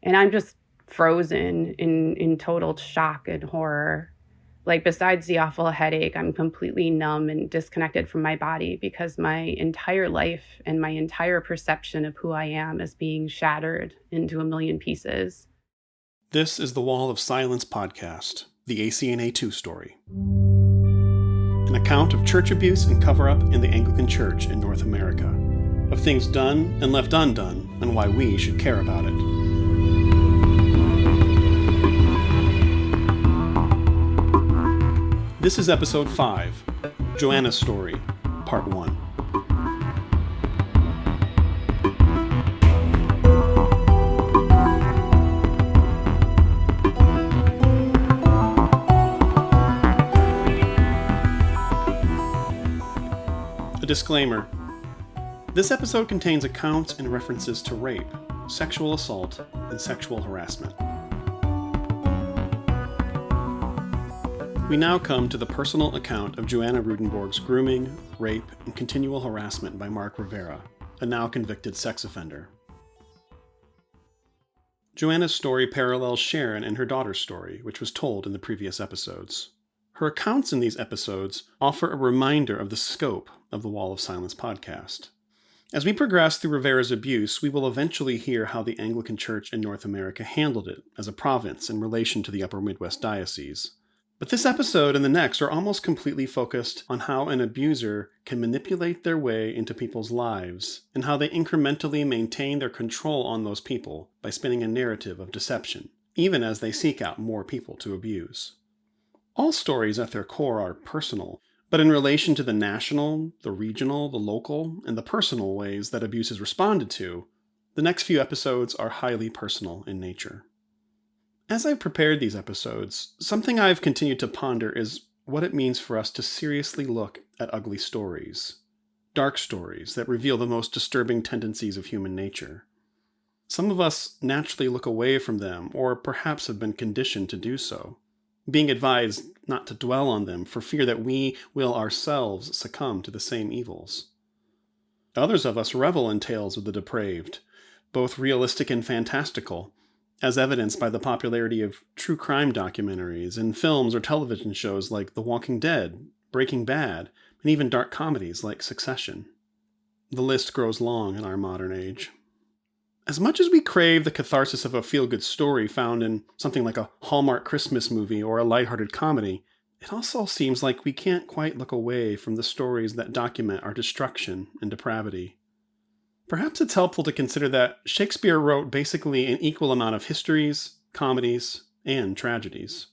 And I'm just frozen in total shock and horror. Like, besides the awful headache, I'm completely numb and disconnected from my body because my entire life and my entire perception of who I am is being shattered into a million pieces. This is the Wall of Silence podcast, the ACNA 2 story. An account of church abuse and cover-up in the Anglican Church in North America, of things done and left undone, and why we should care about it. This is episode 5, Joanna's Story, part 1. A disclaimer. This episode contains accounts and references to rape, sexual assault, and sexual harassment. We now come to the personal account of Joanna Rudenborg's grooming, rape, and continual harassment by Mark Rivera, a now convicted sex offender. Joanna's story parallels Sharon and her daughter's story, which was told in the previous episodes. Her accounts in these episodes offer a reminder of the scope of the Wall of Silence podcast. As we progress through Rivera's abuse, we will eventually hear how the Anglican Church in North America handled it as a province in relation to the Upper Midwest Diocese. But this episode and the next are almost completely focused on how an abuser can manipulate their way into people's lives and how they incrementally maintain their control on those people by spinning a narrative of deception, even as they seek out more people to abuse. All stories at their core are personal, but in relation to the national, the regional, the local, and the personal ways that abuse is responded to, the next few episodes are highly personal in nature. As I've prepared these episodes, something I've continued to ponder is what it means for us to seriously look at ugly stories, dark stories that reveal the most disturbing tendencies of human nature. Some of us naturally look away from them, or perhaps have been conditioned to do so, being advised not to dwell on them for fear that we will ourselves succumb to the same evils. Others of us revel in tales of the depraved, both realistic and fantastical, as evidenced by the popularity of true crime documentaries and films or television shows like The Walking Dead, Breaking Bad, and even dark comedies like Succession. The list grows long in our modern age. As much as we crave the catharsis of a feel-good story found in something like a Hallmark Christmas movie or a lighthearted comedy, it also seems like we can't quite look away from the stories that document our destruction and depravity. Perhaps it's helpful to consider that Shakespeare wrote basically an equal amount of histories, comedies, and tragedies.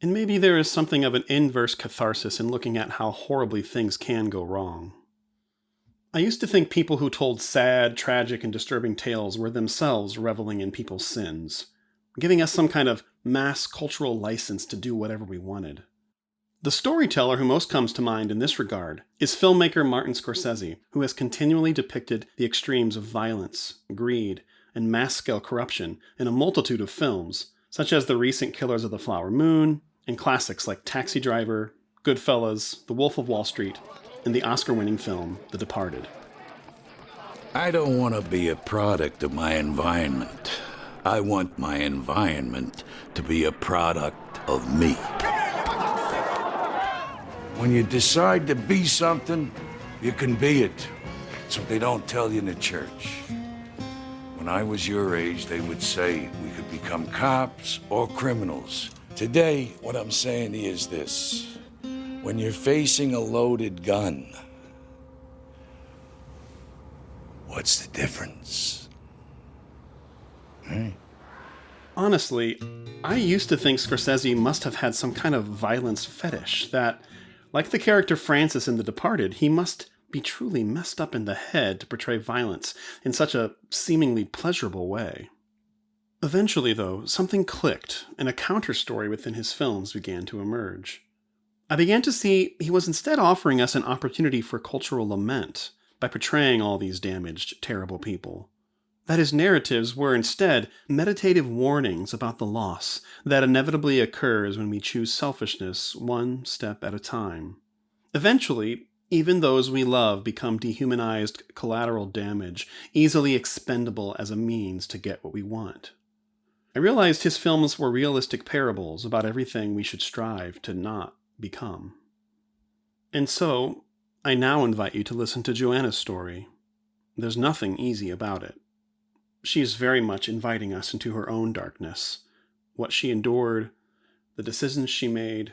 And maybe there is something of an inverse catharsis in looking at how horribly things can go wrong. I used to think people who told sad, tragic, and disturbing tales were themselves reveling in people's sins, giving us some kind of mass cultural license to do whatever we wanted. The storyteller who most comes to mind in this regard is filmmaker Martin Scorsese, who has continually depicted the extremes of violence, greed, and mass-scale corruption in a multitude of films, such as the recent Killers of the Flower Moon, and classics like Taxi Driver, Goodfellas, The Wolf of Wall Street, and the Oscar-winning film The Departed. I don't want to be a product of my environment. I want my environment to be a product of me. When you decide to be something, you can be it. That's what they don't tell you in the church. When I was your age, they would say we could become cops or criminals. Today, what I'm saying is this. When you're facing a loaded gun, what's the difference? Honestly, I used to think Scorsese must have had some kind of violence fetish that, like the character Francis in The Departed, he must be truly messed up in the head to portray violence in such a seemingly pleasurable way. Eventually, though, something clicked, and a counter-story within his films began to emerge. I began to see he was instead offering us an opportunity for cultural lament by portraying all these damaged, terrible people. That his narratives were instead meditative warnings about the loss that inevitably occurs when we choose selfishness one step at a time. Eventually, even those we love become dehumanized collateral damage, easily expendable as a means to get what we want. I realized his films were realistic parables about everything we should strive to not become. And so, I now invite you to listen to Joanna's story. There's nothing easy about it. She is very much inviting us into her own darkness, what she endured, the decisions she made,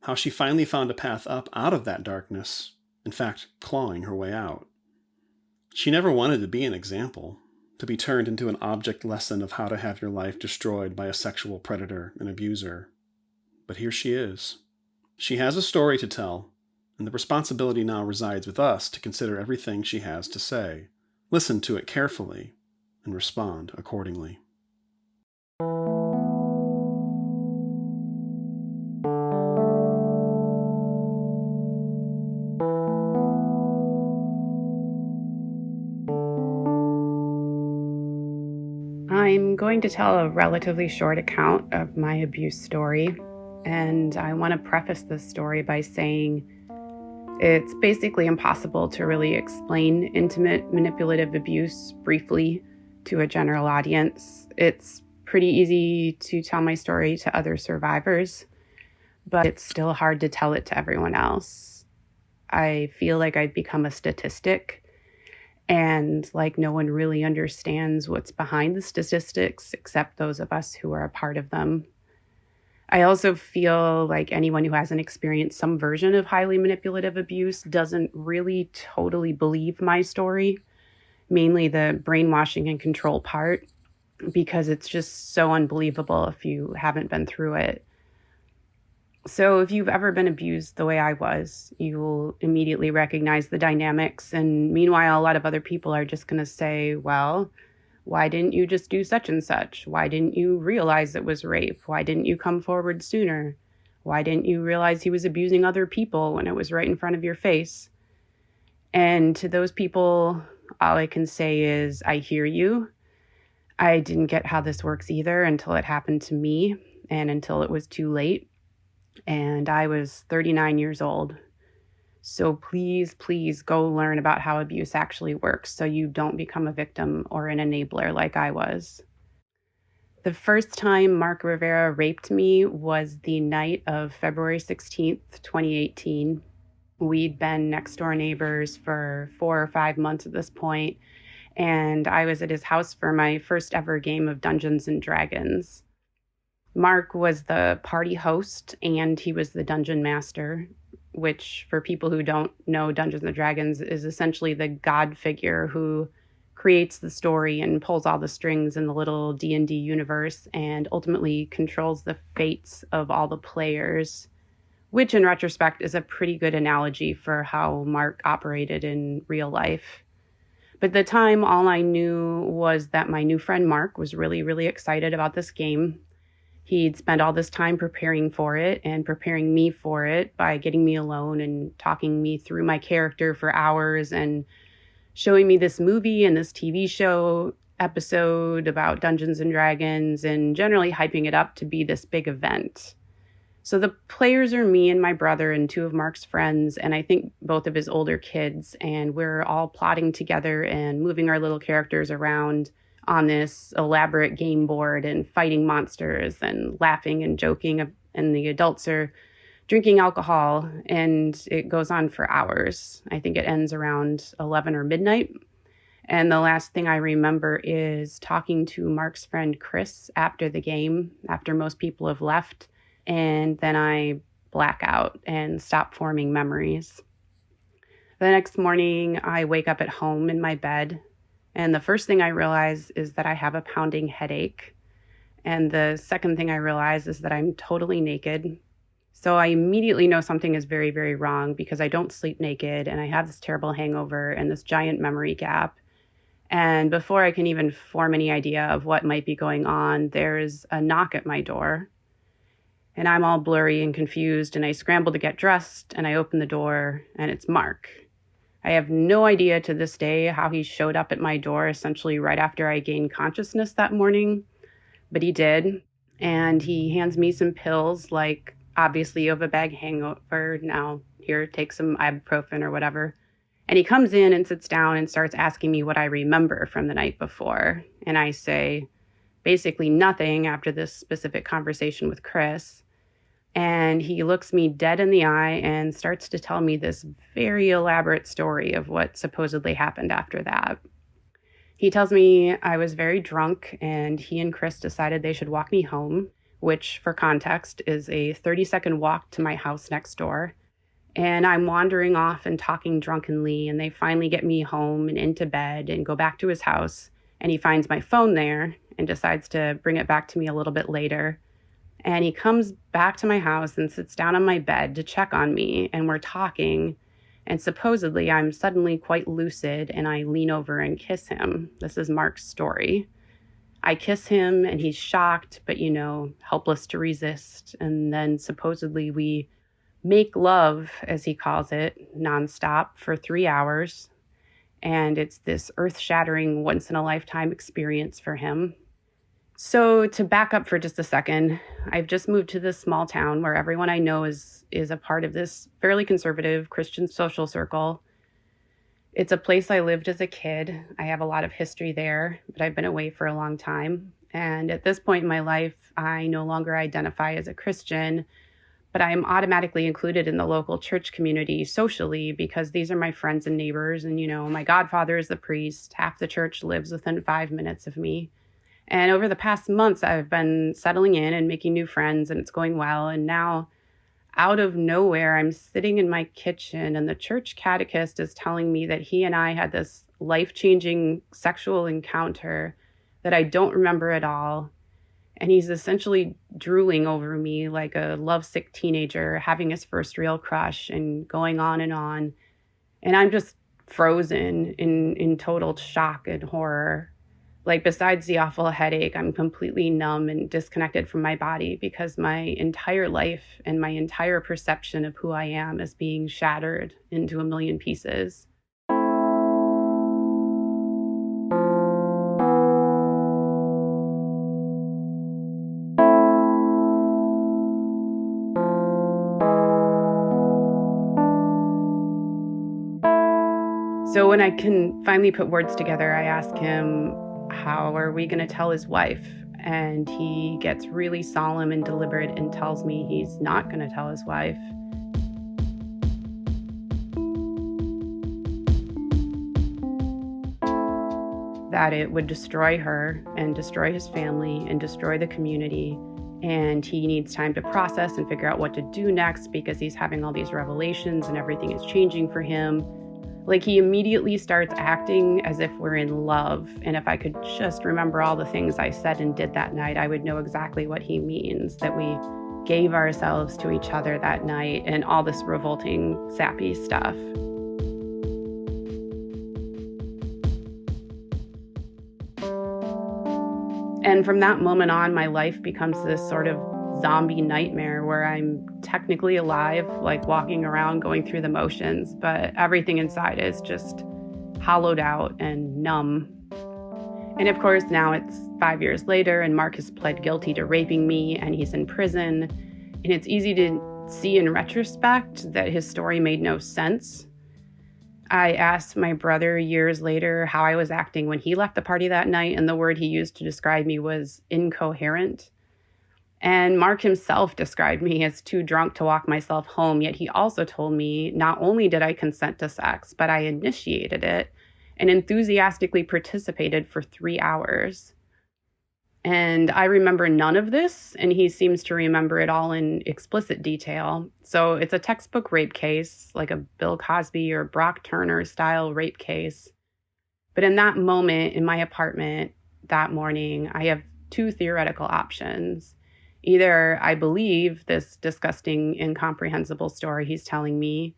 how she finally found a path up out of that darkness, in fact, clawing her way out. She never wanted to be an example, to be turned into an object lesson of how to have your life destroyed by a sexual predator and abuser. But here she is. She has a story to tell, and the responsibility now resides with us to consider everything she has to say, listen to it carefully, and respond accordingly. I'm going to tell a relatively short account of my abuse story, and I want to preface this story by saying it's basically impossible to really explain intimate manipulative abuse briefly to a general audience. It's pretty easy to tell my story to other survivors, but it's still hard to tell it to everyone else. I feel like I've become a statistic, and like no one really understands what's behind the statistics except those of us who are a part of them. I also feel like anyone who hasn't experienced some version of highly manipulative abuse doesn't really totally believe my story, mainly the brainwashing and control part, because it's just so unbelievable if you haven't been through it. So if you've ever been abused the way I was, you will immediately recognize the dynamics. And meanwhile, a lot of other people are just going to say, well, why didn't you just do such and such? Why didn't you realize it was rape? Why didn't you come forward sooner? Why didn't you realize he was abusing other people when it was right in front of your face? And to those people, all I can say is, I hear you. I didn't get how this works either until it happened to me and until it was too late. And I was 39 years old. So please, please go learn about how abuse actually works so you don't become a victim or an enabler like I was. The first time Mark Rivera raped me was the night of February 16th, 2018. We'd been next door neighbors for 4 or 5 months at this point, and I was at his house for my first ever game of Dungeons and Dragons. Mark was the party host and he was the dungeon master, which for people who don't know Dungeons and Dragons is essentially the god figure who creates the story and pulls all the strings in the little D&D universe and ultimately controls the fates of all the players, which in retrospect is a pretty good analogy for how Mark operated in real life. But at the time, all I knew was that my new friend Mark was really, really excited about this game. He'd spent all this time preparing for it and preparing me for it by getting me alone and talking me through my character for hours and showing me this movie and this TV show episode about Dungeons and Dragons and generally hyping it up to be this big event. So the players are me and my brother and 2 of Mark's friends, and I think both of his older kids, and we're all plotting together and moving our little characters around on this elaborate game board and fighting monsters and laughing and joking, and the adults are drinking alcohol, and it goes on for hours. I think it ends around 11 or midnight. And the last thing I remember is talking to Mark's friend Chris after the game, after most people have left, and then I black out and stop forming memories. The next morning, I wake up at home in my bed, and the first thing I realize is that I have a pounding headache. And the second thing I realize is that I'm totally naked. So I immediately know something is very, very wrong because I don't sleep naked and I have this terrible hangover and this giant memory gap. And before I can even form any idea of what might be going on, there's a knock at my door. And I'm all blurry and confused, and I scramble to get dressed, and I open the door, and it's Mark. I have no idea to this day how he showed up at my door essentially right after I gained consciousness that morning, but he did. And he hands me some pills, like, obviously you have a bad hangover, now here, take some ibuprofen or whatever. And he comes in and sits down and starts asking me what I remember from the night before. And I say, basically nothing after this specific conversation with Chris. And he looks me dead in the eye and starts to tell me this very elaborate story of what supposedly happened after that. He tells me I was very drunk and he and Chris decided they should walk me home, which for context is a 30-second walk to my house next door. And I'm wandering off and talking drunkenly, and they finally get me home and into bed and go back to his house. And he finds my phone there and decides to bring it back to me a little bit later. And he comes back to my house and sits down on my bed to check on me, and we're talking. And supposedly I'm suddenly quite lucid and I lean over and kiss him. This is Mark's story. I kiss him and he's shocked, but helpless to resist. And then supposedly we make love, as he calls it, nonstop for 3 hours. And it's this earth-shattering, once-in-a-lifetime experience for him. So to back up for just a second, I've just moved to this small town where everyone I know is a part of this fairly conservative Christian social circle. It's a place I lived as a kid. I have a lot of history there, but I've been away for a long time. And at this point in my life, I no longer identify as a Christian, but I am automatically included in the local church community socially because these are my friends and neighbors. And, my godfather is the priest. Half the church lives within 5 minutes of me. And over the past months, I've been settling in and making new friends, and it's going well. And now, out of nowhere, I'm sitting in my kitchen, and the church catechist is telling me that he and I had this life-changing sexual encounter that I don't remember at all. And he's essentially drooling over me like a lovesick teenager having his first real crush and going on. And I'm just frozen in total shock and horror. Like, besides the awful headache, I'm completely numb and disconnected from my body because my entire life and my entire perception of who I am is being shattered into a million pieces. So when I can finally put words together, I ask him, how are we going to tell his wife? And he gets really solemn and deliberate and tells me he's not going to tell his wife. That it would destroy her and destroy his family and destroy the community. And he needs time to process and figure out what to do next because he's having all these revelations and everything is changing for him. Like, he immediately starts acting as if we're in love. And if I could just remember all the things I said and did that night, I would know exactly what he means, that we gave ourselves to each other that night and all this revolting, sappy stuff. And from that moment on, my life becomes this sort of zombie nightmare where I'm technically alive, like walking around, going through the motions, but everything inside is just hollowed out and numb. And of course, now it's 5 years later and Mark has pled guilty to raping me and he's in prison. And it's easy to see in retrospect that his story made no sense. I asked my brother years later how I was acting when he left the party that night, and the word he used to describe me was incoherent. And Mark himself described me as too drunk to walk myself home, yet he also told me not only did I consent to sex, but I initiated it and enthusiastically participated for 3 hours. And I remember none of this, and he seems to remember it all in explicit detail. So it's a textbook rape case, like a Bill Cosby or Brock Turner style rape case. But in that moment in my apartment that morning, I have 2 theoretical options. Either I believe this disgusting, incomprehensible story he's telling me,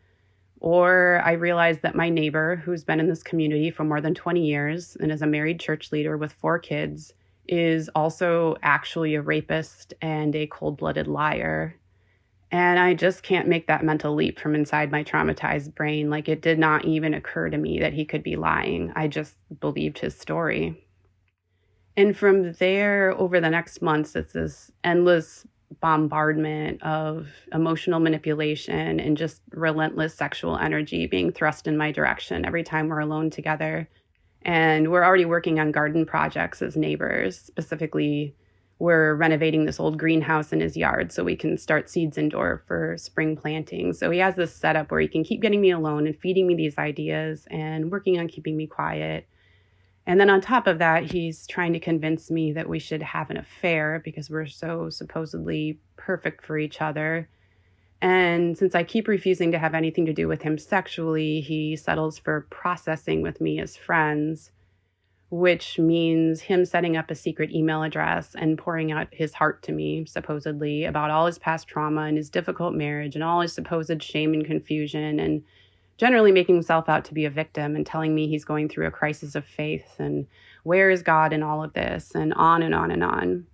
or I realize that my neighbor, who's been in this community for more than 20 years and is a married church leader with 4 kids, is also actually a rapist and a cold-blooded liar. And I just can't make that mental leap from inside my traumatized brain. Like, it did not even occur to me that he could be lying. I just believed his story. And from there, over the next months, it's this endless bombardment of emotional manipulation and just relentless sexual energy being thrust in my direction every time we're alone together. And we're already working on garden projects as neighbors. Specifically, we're renovating this old greenhouse in his yard so we can start seeds indoor for spring planting. So he has this setup where he can keep getting me alone and feeding me these ideas and working on keeping me quiet. And then on top of that, he's trying to convince me that we should have an affair because we're so supposedly perfect for each other. And since I keep refusing to have anything to do with him sexually, he settles for processing with me as friends, which means him setting up a secret email address and pouring out his heart to me, supposedly, about all his past trauma and his difficult marriage and all his supposed shame and confusion, and generally making himself out to be a victim and telling me he's going through a crisis of faith and where is God in all of this, and on and on and on.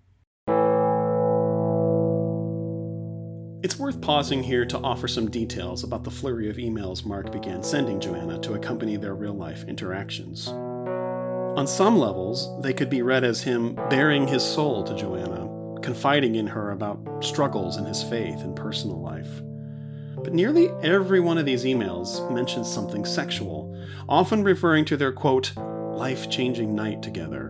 It's worth pausing here to offer some details about the flurry of emails Mark began sending Joanna to accompany their real-life interactions. On some levels, they could be read as him baring his soul to Joanna, confiding in her about struggles in his faith and personal life. But nearly every one of these emails mentions something sexual, often referring to their, quote, life-changing night together,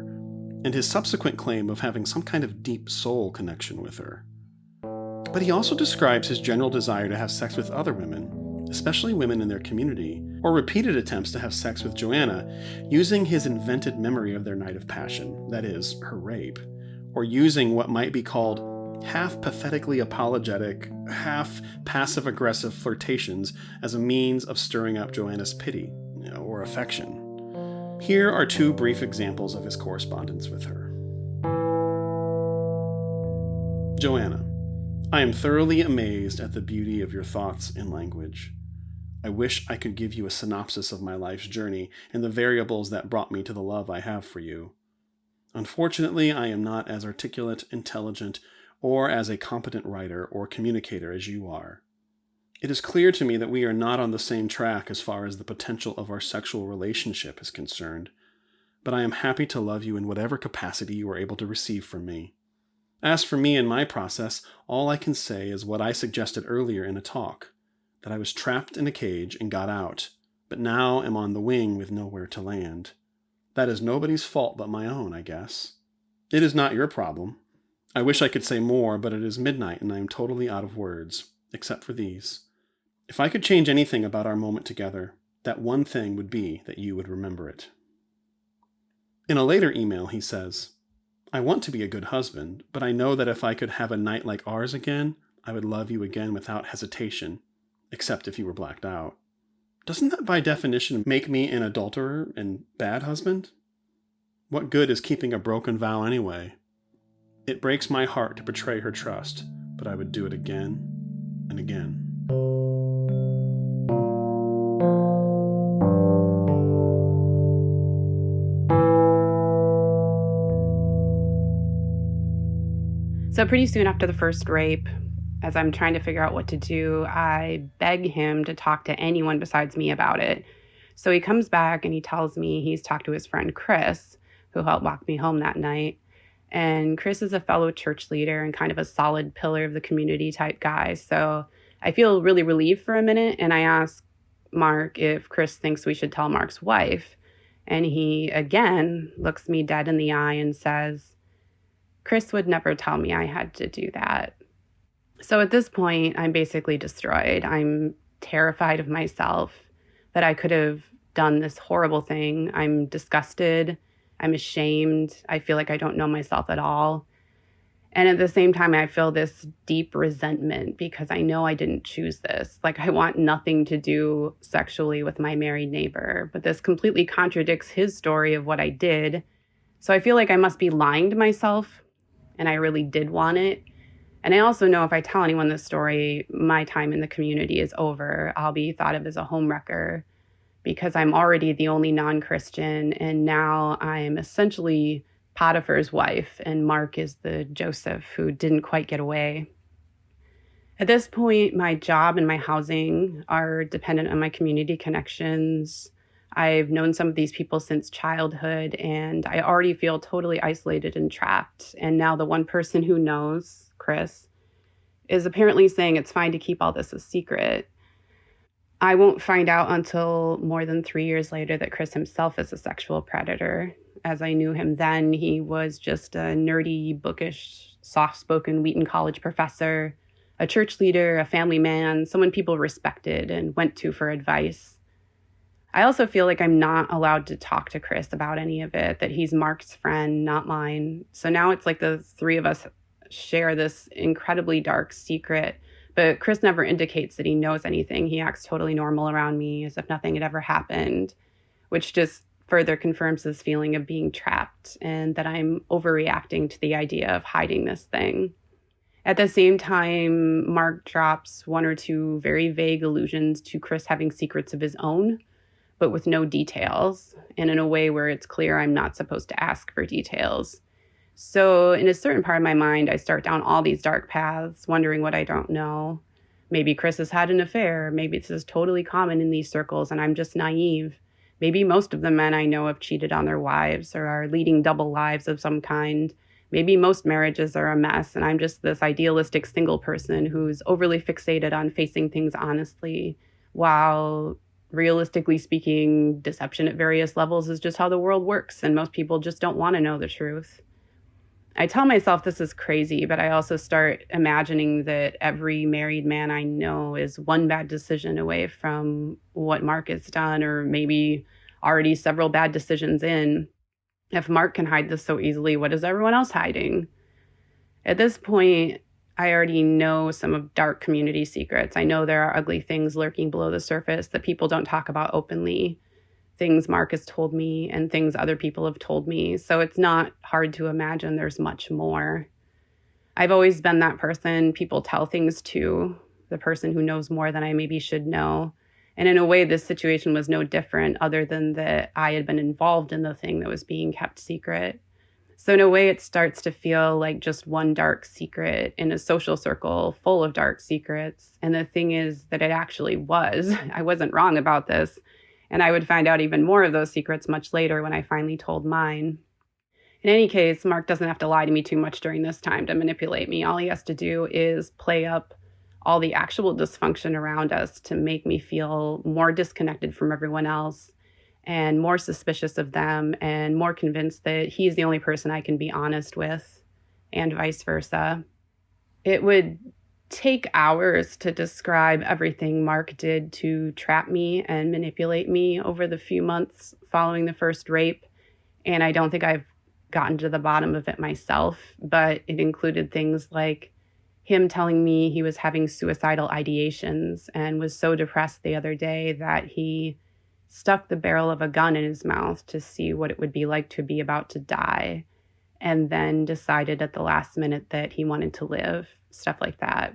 and his subsequent claim of having some kind of deep soul connection with her. But he also describes his general desire to have sex with other women, especially women in their community, or repeated attempts to have sex with Joanna, using his invented memory of their night of passion, that is, her rape, or using what might be called half pathetically apologetic, half passive-aggressive flirtations as a means of stirring up Joanna's pity, or affection. Here are two brief examples of his correspondence with her. Joanna, I am thoroughly amazed at the beauty of your thoughts and language. I wish I could give you a synopsis of my life's journey and the variables that brought me to the love I have for you. Unfortunately, I am not as articulate, intelligent, or as a competent writer or communicator as you are. It is clear to me that we are not on the same track as far as the potential of our sexual relationship is concerned, but I am happy to love you in whatever capacity you are able to receive from me. As for me and my process, all I can say is what I suggested earlier in a talk, that I was trapped in a cage and got out, but now am on the wing with nowhere to land. That is nobody's fault but my own, I guess. It is not your problem. I wish I could say more, but it is midnight and I am totally out of words, except for these. If I could change anything about our moment together, that one thing would be that you would remember it. In a later email, he says, I want to be a good husband, but I know that if I could have a night like ours again, I would love you again without hesitation, except if you were blacked out. Doesn't that by definition make me an adulterer and bad husband? What good is keeping a broken vow anyway? It breaks my heart to betray her trust, but I would do it again and again. So pretty soon after the first rape, as I'm trying to figure out what to do, I beg him to talk to anyone besides me about it. So he comes back and he tells me he's talked to his friend Chris, who helped walk me home that night. And Chris is a fellow church leader and kind of a solid pillar of the community type guy. So I feel really relieved for a minute. And I ask Mark if Chris thinks we should tell Mark's wife. And he, again, looks me dead in the eye and says, Chris would never tell me I had to do that. So at this point, I'm basically destroyed. I'm terrified of myself that I could have done this horrible thing. I'm disgusted. I'm ashamed. I feel like I don't know myself at all. And at the same time, I feel this deep resentment because I know I didn't choose this. Like, I want nothing to do sexually with my married neighbor. But this completely contradicts his story of what I did. So I feel like I must be lying to myself. And I really did want it. And I also know if I tell anyone this story, my time in the community is over. I'll be thought of as a homewrecker because I'm already the only non-Christian. And now I'm essentially Potiphar's wife. And Mark is the Joseph who didn't quite get away. At this point, my job and my housing are dependent on my community connections. I've known some of these people since childhood, and I already feel totally isolated and trapped. And now the one person who knows, Chris, is apparently saying it's fine to keep all this a secret. I won't find out until more than 3 years later that Chris himself is a sexual predator. As I knew him then, he was just a nerdy, bookish, soft-spoken Wheaton College professor, a church leader, a family man, someone people respected and went to for advice. I also feel like I'm not allowed to talk to Chris about any of it, that he's Mark's friend, not mine. So now it's like the three of us share this incredibly dark secret, but Chris never indicates that he knows anything. He acts totally normal around me as if nothing had ever happened, which just further confirms this feeling of being trapped and that I'm overreacting to the idea of hiding this thing. At the same time, Mark drops one or two very vague allusions to Chris having secrets of his own, but with no details, and in a way where it's clear I'm not supposed to ask for details. So in a certain part of my mind, I start down all these dark paths, wondering what I don't know. Maybe Chris has had an affair. Maybe this is totally common in these circles and I'm just naive. Maybe most of the men I know have cheated on their wives or are leading double lives of some kind. Maybe most marriages are a mess and I'm just this idealistic single person who's overly fixated on facing things honestly, while realistically speaking, deception at various levels is just how the world works and most people just don't want to know the truth. I tell myself this is crazy, but I also start imagining that every married man I know is one bad decision away from what Mark has done, or maybe already several bad decisions in. If Mark can hide this so easily, what is everyone else hiding? At this point, I already know some of dark community secrets. I know there are ugly things lurking below the surface that people don't talk about openly. Things Mark has told me and things other people have told me. So it's not hard to imagine there's much more. I've always been that person people tell things to, the person who knows more than I maybe should know. And in a way, this situation was no different other than that I had been involved in the thing that was being kept secret. So in a way, it starts to feel like just one dark secret in a social circle full of dark secrets. And the thing is that it actually was. I wasn't wrong about this. And I would find out even more of those secrets much later when I finally told mine. In any case, Mark doesn't have to lie to me too much during this time to manipulate me. All he has to do is play up all the actual dysfunction around us to make me feel more disconnected from everyone else and more suspicious of them and more convinced that he's the only person I can be honest with, and vice versa. It would take hours to describe everything Mark did to trap me and manipulate me over the few months following the first rape. And I don't think I've gotten to the bottom of it myself, but it included things like him telling me he was having suicidal ideations and was so depressed the other day that he stuck the barrel of a gun in his mouth to see what it would be like to be about to die, and then decided at the last minute that he wanted to live, stuff like that.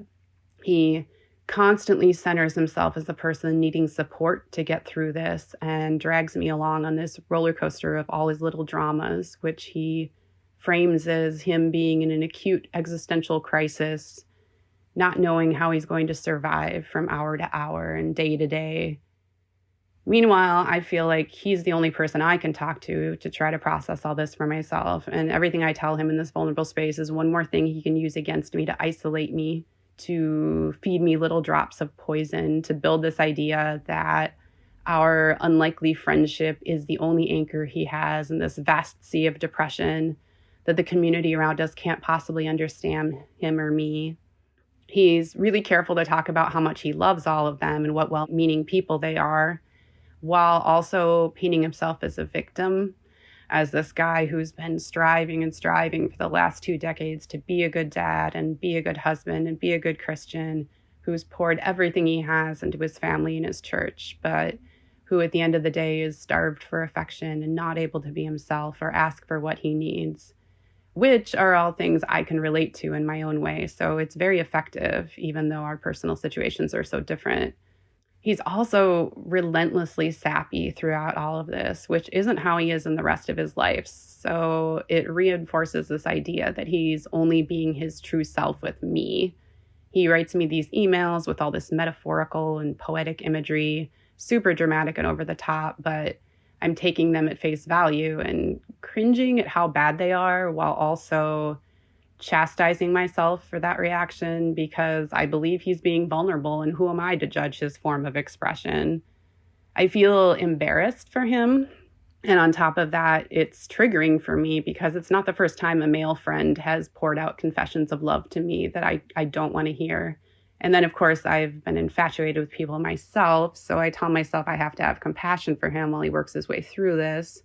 He constantly centers himself as the person needing support to get through this and drags me along on this roller coaster of all his little dramas, which he frames as him being in an acute existential crisis, not knowing how he's going to survive from hour to hour and day to day. Meanwhile, I feel like he's the only person I can talk to try to process all this for myself. And everything I tell him in this vulnerable space is one more thing he can use against me to isolate me, to feed me little drops of poison, to build this idea that our unlikely friendship is the only anchor he has in this vast sea of depression, that the community around us can't possibly understand him or me. He's really careful to talk about how much he loves all of them and what well-meaning people they are, while also painting himself as a victim, as this guy who's been striving for the last 2 decades to be a good dad and be a good husband and be a good Christian, who's poured everything he has into his family and his church, but who at the end of the day is starved for affection and not able to be himself or ask for what he needs, which are all things I can relate to in my own way. So it's very effective, even though our personal situations are so different. He's also relentlessly sappy throughout all of this, which isn't how he is in the rest of his life. So it reinforces this idea that he's only being his true self with me. He writes me these emails with all this metaphorical and poetic imagery, super dramatic and over the top, but I'm taking them at face value and cringing at how bad they are, while also chastising myself for that reaction because I believe he's being vulnerable, and who am I to judge his form of expression? I feel embarrassed for him. And on top of that, it's triggering for me because it's not the first time a male friend has poured out confessions of love to me that I don't want to hear. And then, of course, I've been infatuated with people myself. So I tell myself I have to have compassion for him while he works his way through this.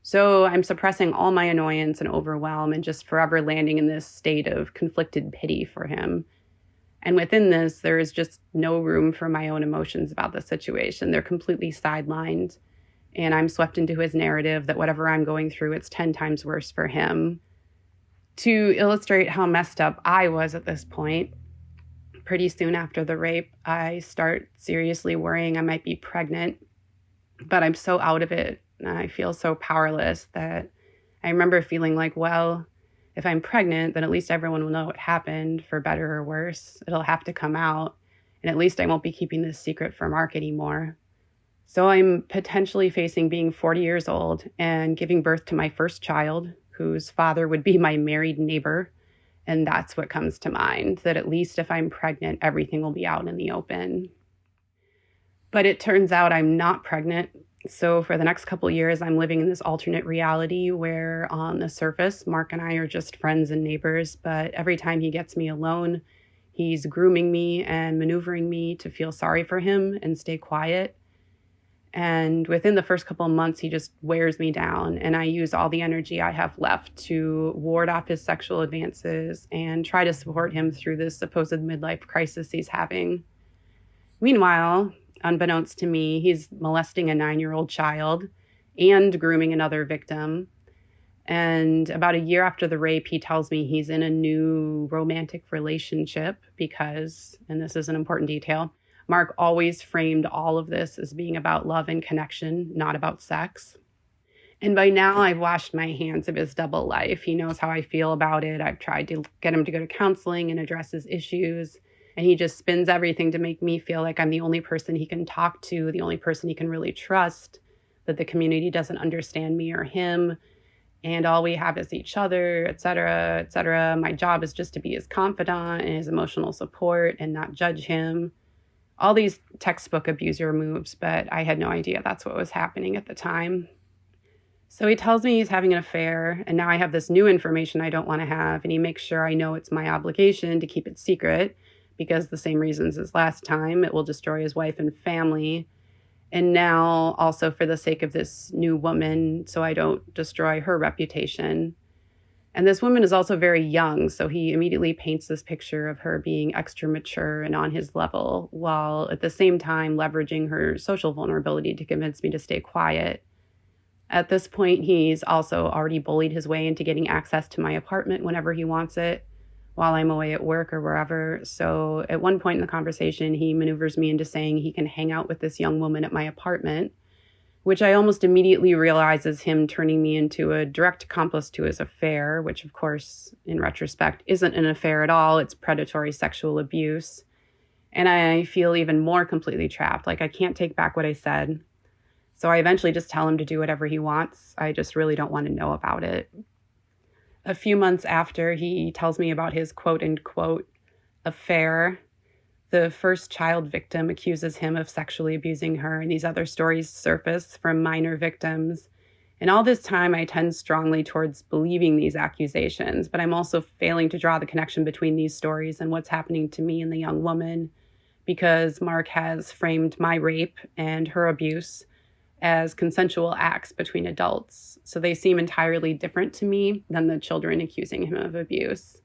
So I'm suppressing all my annoyance and overwhelm and just forever landing in this state of conflicted pity for him. And within this, there is just no room for my own emotions about the situation. They're completely sidelined. And I'm swept into his narrative that whatever I'm going through, it's 10 times worse for him. To illustrate how messed up I was at this point, pretty soon after the rape, I start seriously worrying I might be pregnant. But I'm so out of it, and I feel so powerless that I remember feeling like, well, if I'm pregnant, then at least everyone will know what happened, for better or worse. It'll have to come out, and at least I won't be keeping this secret from Mark anymore. So I'm potentially facing being 40 years old and giving birth to my first child, whose father would be my married neighbor. And that's what comes to mind, that at least if I'm pregnant, everything will be out in the open. But it turns out I'm not pregnant. So for the next couple of years, I'm living in this alternate reality where on the surface, Mark and I are just friends and neighbors. But every time he gets me alone, he's grooming me and maneuvering me to feel sorry for him and stay quiet. And within the first couple of months, he just wears me down, and I use all the energy I have left to ward off his sexual advances and try to support him through this supposed midlife crisis he's having. Meanwhile, unbeknownst to me, he's molesting a 9-year-old child and grooming another victim. And about a year after the rape, he tells me he's in a new romantic relationship because, and this is an important detail, Mark always framed all of this as being about love and connection, not about sex. And by now, I've washed my hands of his double life. He knows how I feel about it. I've tried to get him to go to counseling and address his issues. And he just spins everything to make me feel like I'm the only person he can talk to, the only person he can really trust, that the community doesn't understand me or him, and all we have is each other, et cetera, et cetera. My job is just to be his confidant and his emotional support and not judge him. All these textbook abuser moves, but I had no idea that's what was happening at the time. So he tells me he's having an affair, and now I have this new information I don't want to have, and he makes sure I know it's my obligation to keep it secret, because the same reasons as last time, it will destroy his wife and family. And now also for the sake of this new woman, so I don't destroy her reputation. And this woman is also very young, so he immediately paints this picture of her being extra mature and on his level, while at the same time leveraging her social vulnerability to convince me to stay quiet. At this point, he's also already bullied his way into getting access to my apartment whenever he wants it, while I'm away at work or wherever. So at one point in the conversation, he maneuvers me into saying he can hang out with this young woman at my apartment, which I almost immediately realize is him turning me into a direct accomplice to his affair, which of course, in retrospect, isn't an affair at all. It's predatory sexual abuse. And I feel even more completely trapped. Like I can't take back what I said. So I eventually just tell him to do whatever he wants. I just really don't want to know about it. A few months after he tells me about his quote unquote affair, the first child victim accuses him of sexually abusing her, and these other stories surface from minor victims. And all this time, I tend strongly towards believing these accusations, but I'm also failing to draw the connection between these stories and what's happening to me and the young woman, because Mark has framed my rape and her abuse as consensual acts between adults. So they seem entirely different to me than the children accusing him of abuse.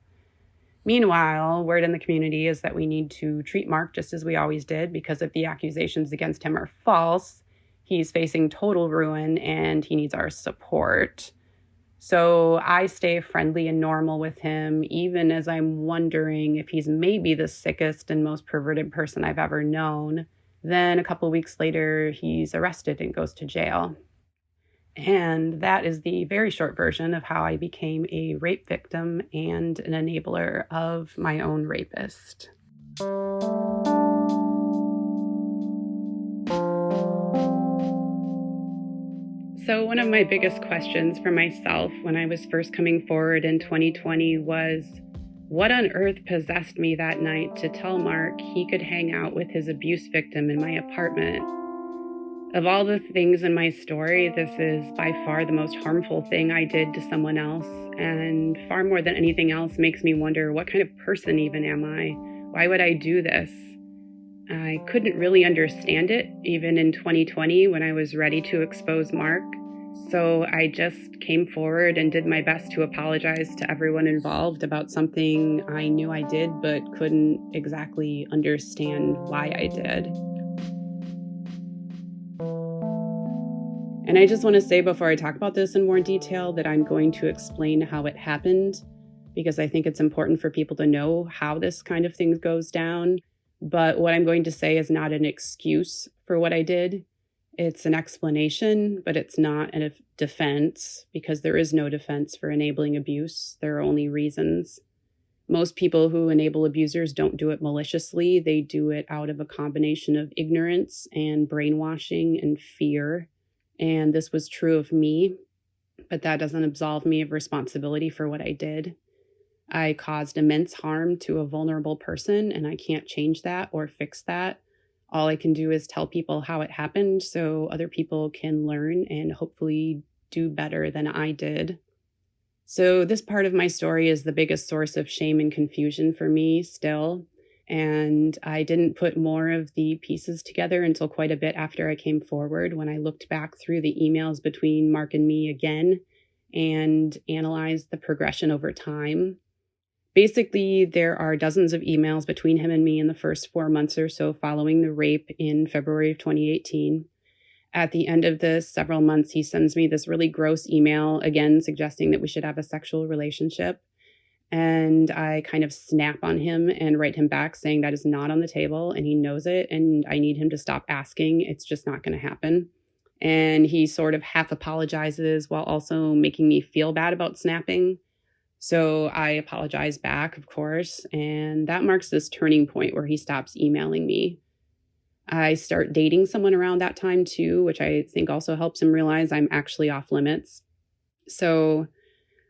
Meanwhile, word in the community is that we need to treat Mark just as we always did, because if the accusations against him are false, he's facing total ruin and he needs our support. So I stay friendly and normal with him, even as I'm wondering if he's maybe the sickest and most perverted person I've ever known. Then a couple weeks later, he's arrested and goes to jail. And that is the very short version of how I became a rape victim and an enabler of my own rapist. So one of my biggest questions for myself when I was first coming forward in 2020 was, what on earth possessed me that night to tell Mark he could hang out with his abuse victim in my apartment? Of all the things in my story, this is by far the most harmful thing I did to someone else, and far more than anything else makes me wonder, what kind of person even am I? Why would I do this? I couldn't really understand it, even in 2020 when I was ready to expose Mark. So I just came forward and did my best to apologize to everyone involved about something I knew I did, but couldn't exactly understand why I did. And I just want to say before I talk about this in more detail that I'm going to explain how it happened, because I think it's important for people to know how this kind of thing goes down. But what I'm going to say is not an excuse for what I did. It's an explanation, but it's not a defense, because there is no defense for enabling abuse. There are only reasons. Most people who enable abusers don't do it maliciously. They do it out of a combination of ignorance and brainwashing and fear. And this was true of me, but that doesn't absolve me of responsibility for what I did. I caused immense harm to a vulnerable person, and I can't change that or fix that. All I can do is tell people how it happened so other people can learn and hopefully do better than I did. So this part of my story is the biggest source of shame and confusion for me still. And I didn't put more of the pieces together until quite a bit after I came forward, when I looked back through the emails between Mark and me again and analyzed the progression over time. Basically, there are dozens of emails between him and me in the first 4 months or so following the rape in February of 2018. At the end of the several months, he sends me this really gross email, again, suggesting that we should have a sexual relationship. And I kind of snap on him and write him back saying that is not on the table, and he knows it, and I need him to stop asking. It's just not going to happen. And he sort of half apologizes while also making me feel bad about snapping. So I apologize back, of course, and that marks this turning point where he stops emailing me. I start dating someone around that time too, which I think also helps him realize I'm actually off limits. So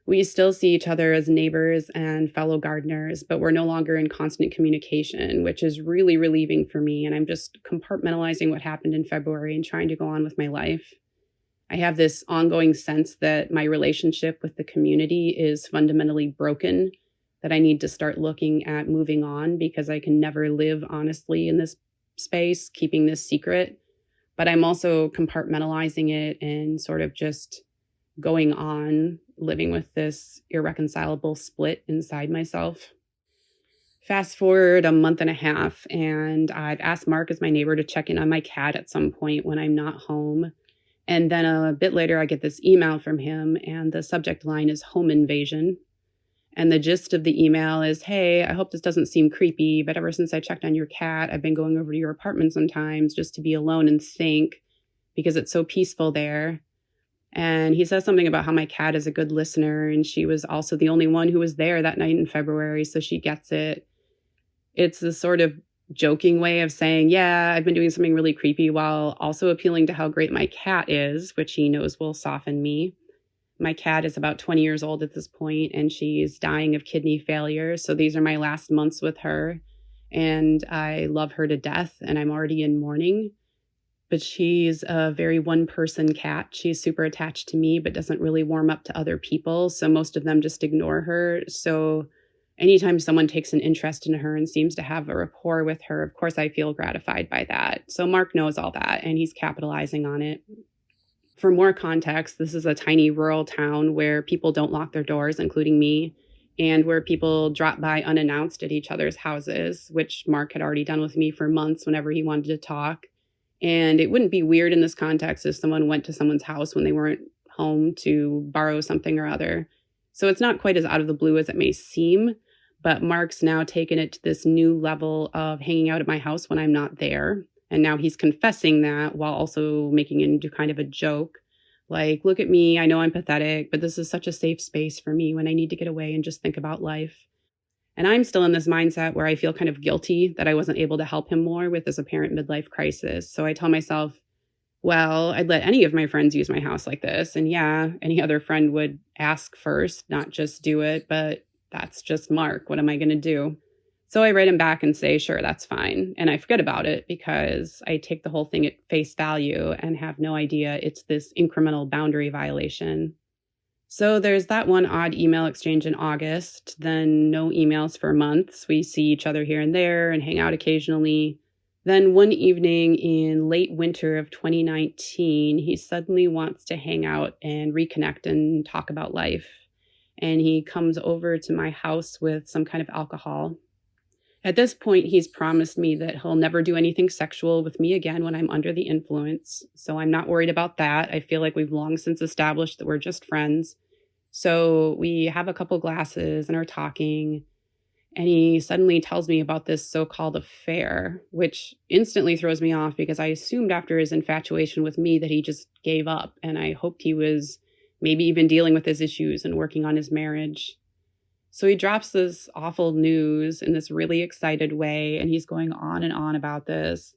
we still see each other as neighbors and fellow gardeners, but we're no longer in constant communication, which is really relieving for me. And I'm just compartmentalizing what happened in February and trying to go on with my life. I have this ongoing sense that my relationship with the community is fundamentally broken, that I need to start looking at moving on, because I can never live honestly in this space, keeping this secret. But I'm also compartmentalizing it and sort of just going on, living with this irreconcilable split inside myself. Fast forward a month and a half, and I've asked Mark as my neighbor to check in on my cat at some point when I'm not home. And then a bit later, I get this email from him, and the subject line is home invasion. And the gist of the email is, hey, I hope this doesn't seem creepy, but ever since I checked on your cat, I've been going over to your apartment sometimes just to be alone and think, because it's so peaceful there. And he says something about how my cat is a good listener, and she was also the only one who was there that night in February, so she gets it. It's this sort of joking way of saying, yeah, I've been doing something really creepy, while also appealing to how great my cat is, which he knows will soften me. My cat is about 20 years old at this point, and she's dying of kidney failure. So these are my last months with her, and I love her to death, and I'm already in mourning. But she's a very one-person cat. She's super attached to me, but doesn't really warm up to other people. So most of them just ignore her. So anytime someone takes an interest in her and seems to have a rapport with her, of course, I feel gratified by that. So Mark knows all that, and he's capitalizing on it. For more context, this is a tiny rural town where people don't lock their doors, including me, and where people drop by unannounced at each other's houses, which Mark had already done with me for months whenever he wanted to talk. And it wouldn't be weird in this context if someone went to someone's house when they weren't home to borrow something or other. So it's not quite as out of the blue as it may seem, but Mark's now taken it to this new level of hanging out at my house when I'm not there. And now he's confessing that while also making it into kind of a joke. Like, look at me, I know I'm pathetic, but this is such a safe space for me when I need to get away and just think about life. And I'm still in this mindset where I feel kind of guilty that I wasn't able to help him more with his apparent midlife crisis. So I tell myself, well, I'd let any of my friends use my house like this. And yeah, any other friend would ask first, not just do it. But that's just Mark. What am I going to do? So I write him back and say, sure, that's fine. And I forget about it because I take the whole thing at face value and have no idea it's this incremental boundary violation. So there's that one odd email exchange in August, then no emails for months. We see each other here and there and hang out occasionally. Then one evening in late winter of 2019, he suddenly wants to hang out and reconnect and talk about life. And he comes over to my house with some kind of alcohol. At this point, he's promised me that he'll never do anything sexual with me again when I'm under the influence. So I'm not worried about that. I feel like we've long since established that we're just friends. So we have a couple glasses and are talking. And he suddenly tells me about this so-called affair, which instantly throws me off because I assumed after his infatuation with me that he just gave up. And I hoped he was maybe even dealing with his issues and working on his marriage. So he drops this awful news in this really excited way. And he's going on and on about this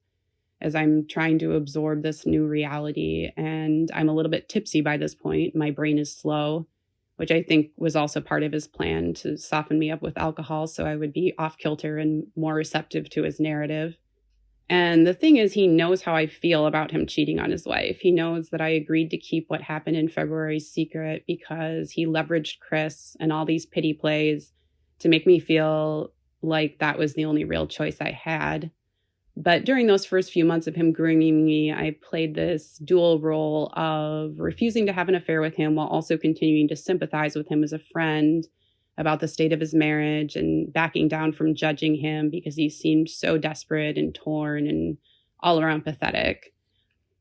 as I'm trying to absorb this new reality. And I'm a little bit tipsy by this point. My brain is slow, which I think was also part of his plan to soften me up with alcohol so I would be off kilter and more receptive to his narrative. And the thing is, he knows how I feel about him cheating on his wife. He knows that I agreed to keep what happened in February secret because he leveraged Chris and all these pity plays to make me feel like that was the only real choice I had. But during those first few months of him grooming me, I played this dual role of refusing to have an affair with him while also continuing to sympathize with him as a friend about the state of his marriage and backing down from judging him because he seemed so desperate and torn and all around pathetic.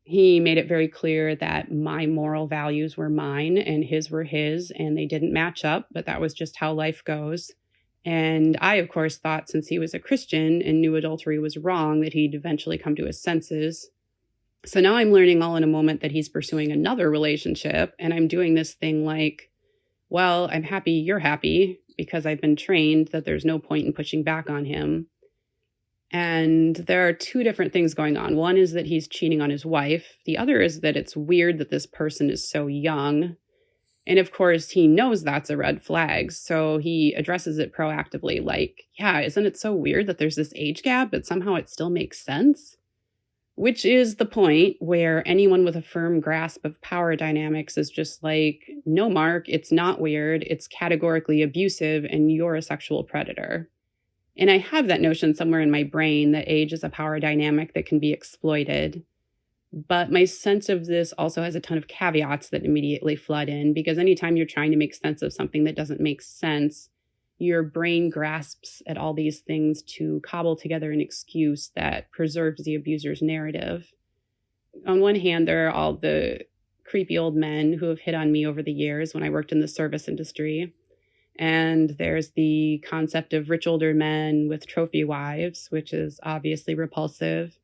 He made it very clear that my moral values were mine and his were his, and they didn't match up, but that was just how life goes. And I, of course, thought since he was a Christian and knew adultery was wrong, that he'd eventually come to his senses. So now I'm learning all in a moment that he's pursuing another relationship. And I'm doing this thing like, well, I'm happy you're happy because I've been trained that there's no point in pushing back on him. And there are two different things going on. One is that he's cheating on his wife. The other is that it's weird that this person is so young. And of course, he knows that's a red flag. So he addresses it proactively like, yeah, isn't it so weird that there's this age gap, but somehow it still makes sense? Which is the point where anyone with a firm grasp of power dynamics is just like, no, Mark, it's not weird. It's categorically abusive and you're a sexual predator. And I have that notion somewhere in my brain that age is a power dynamic that can be exploited. But my sense of this also has a ton of caveats that immediately flood in, because anytime you're trying to make sense of something that doesn't make sense, your brain grasps at all these things to cobble together an excuse that preserves the abuser's narrative. On one hand, there are all the creepy old men who have hit on me over the years when I worked in the service industry. And there's the concept of rich older men with trophy wives, which is obviously repulsive.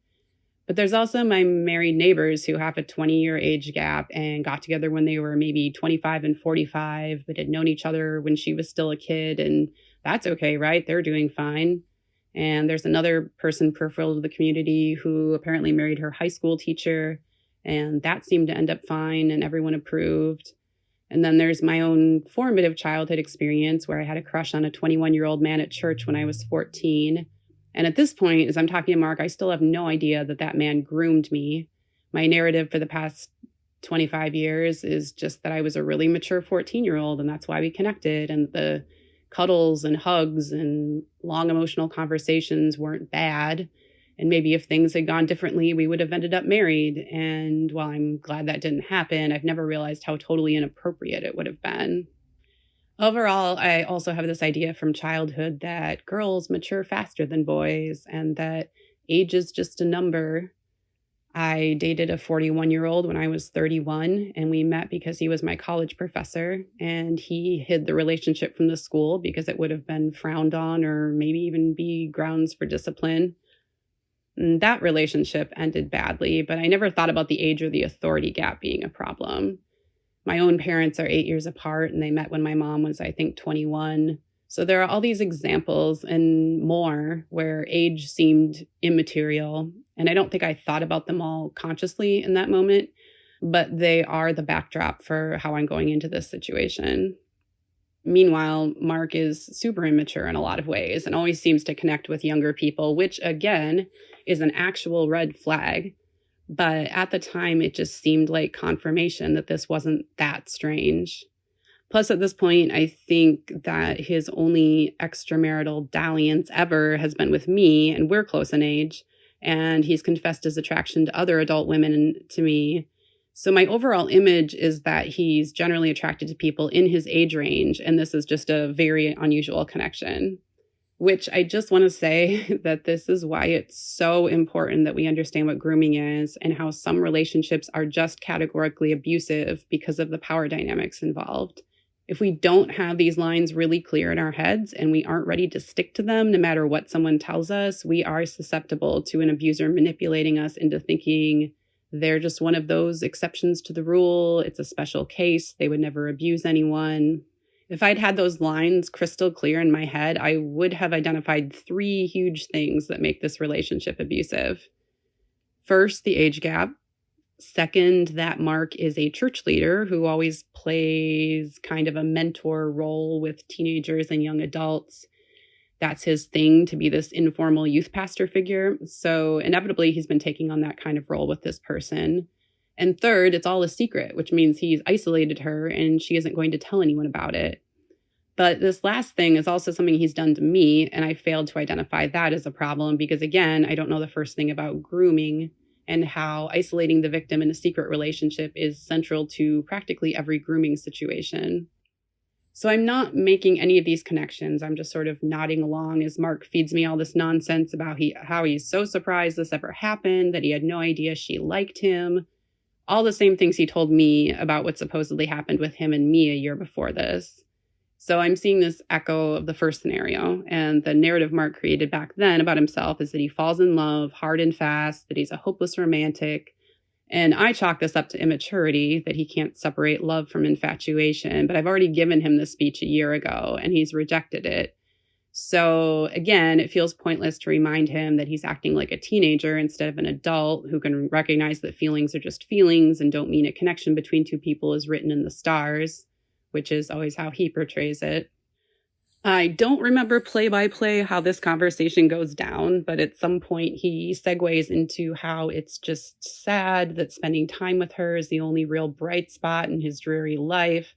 But there's also my married neighbors who have a 20-year age gap and got together when they were maybe 25 and 45, but had known each other when she was still a kid. And that's okay, right? They're doing fine. And there's another person peripheral to the community who apparently married her high school teacher. And that seemed to end up fine and everyone approved. And then there's my own formative childhood experience where I had a crush on a 21-year-old man at church when I was 14. And at this point, as I'm talking to Mark, I still have no idea that that man groomed me. My narrative for the past 25 years is just that I was a really mature 14-year-old, and that's why we connected. And the cuddles and hugs and long emotional conversations weren't bad. And maybe if things had gone differently, we would have ended up married. And while I'm glad that didn't happen, I've never realized how totally inappropriate it would have been. Overall, I also have this idea from childhood that girls mature faster than boys and that age is just a number. I dated a 41-year-old when I was 31, and we met because he was my college professor, and he hid the relationship from the school because it would have been frowned on or maybe even be grounds for discipline. And that relationship ended badly, but I never thought about the age or the authority gap being a problem. My own parents are 8 years apart, and they met when my mom was, I think, 21. So there are all these examples and more where age seemed immaterial. And I don't think I thought about them all consciously in that moment, but they are the backdrop for how I'm going into this situation. Meanwhile, Mark is super immature in a lot of ways and always seems to connect with younger people, which again is an actual red flag. But at the time, it just seemed like confirmation that this wasn't that strange. Plus, at this point, I think that his only extramarital dalliance ever has been with me, and we're close in age, and he's confessed his attraction to other adult women and to me. So my overall image is that he's generally attracted to people in his age range, and this is just a very unusual connection. Which I just want to say that this is why it's so important that we understand what grooming is and how some relationships are just categorically abusive because of the power dynamics involved. If we don't have these lines really clear in our heads and we aren't ready to stick to them, no matter what someone tells us, we are susceptible to an abuser manipulating us into thinking they're just one of those exceptions to the rule. It's a special case. They would never abuse anyone. If I'd had those lines crystal clear in my head, I would have identified 3 huge things that make this relationship abusive. First, the age gap. Second, that Mark is a church leader who always plays kind of a mentor role with teenagers and young adults. That's his thing, to be this informal youth pastor figure. So inevitably, he's been taking on that kind of role with this person. And third, it's all a secret, which means he's isolated her and she isn't going to tell anyone about it. But this last thing is also something he's done to me, and I failed to identify that as a problem because, again, I don't know the first thing about grooming and how isolating the victim in a secret relationship is central to practically every grooming situation. So I'm not making any of these connections. I'm just sort of nodding along as Mark feeds me all this nonsense about how he's so surprised this ever happened, that he had no idea she liked him. All the same things he told me about what supposedly happened with him and me a year before this. So I'm seeing this echo of the first scenario, and the narrative Mark created back then about himself is that he falls in love hard and fast, that he's a hopeless romantic. And I chalk this up to immaturity, that he can't separate love from infatuation. But I've already given him this speech a year ago, and he's rejected it. So again, it feels pointless to remind him that he's acting like a teenager instead of an adult who can recognize that feelings are just feelings and don't mean a connection between 2 people is written in the stars, which is always how he portrays it. I don't remember play by play how this conversation goes down, but at some point he segues into how it's just sad that spending time with her is the only real bright spot in his dreary life.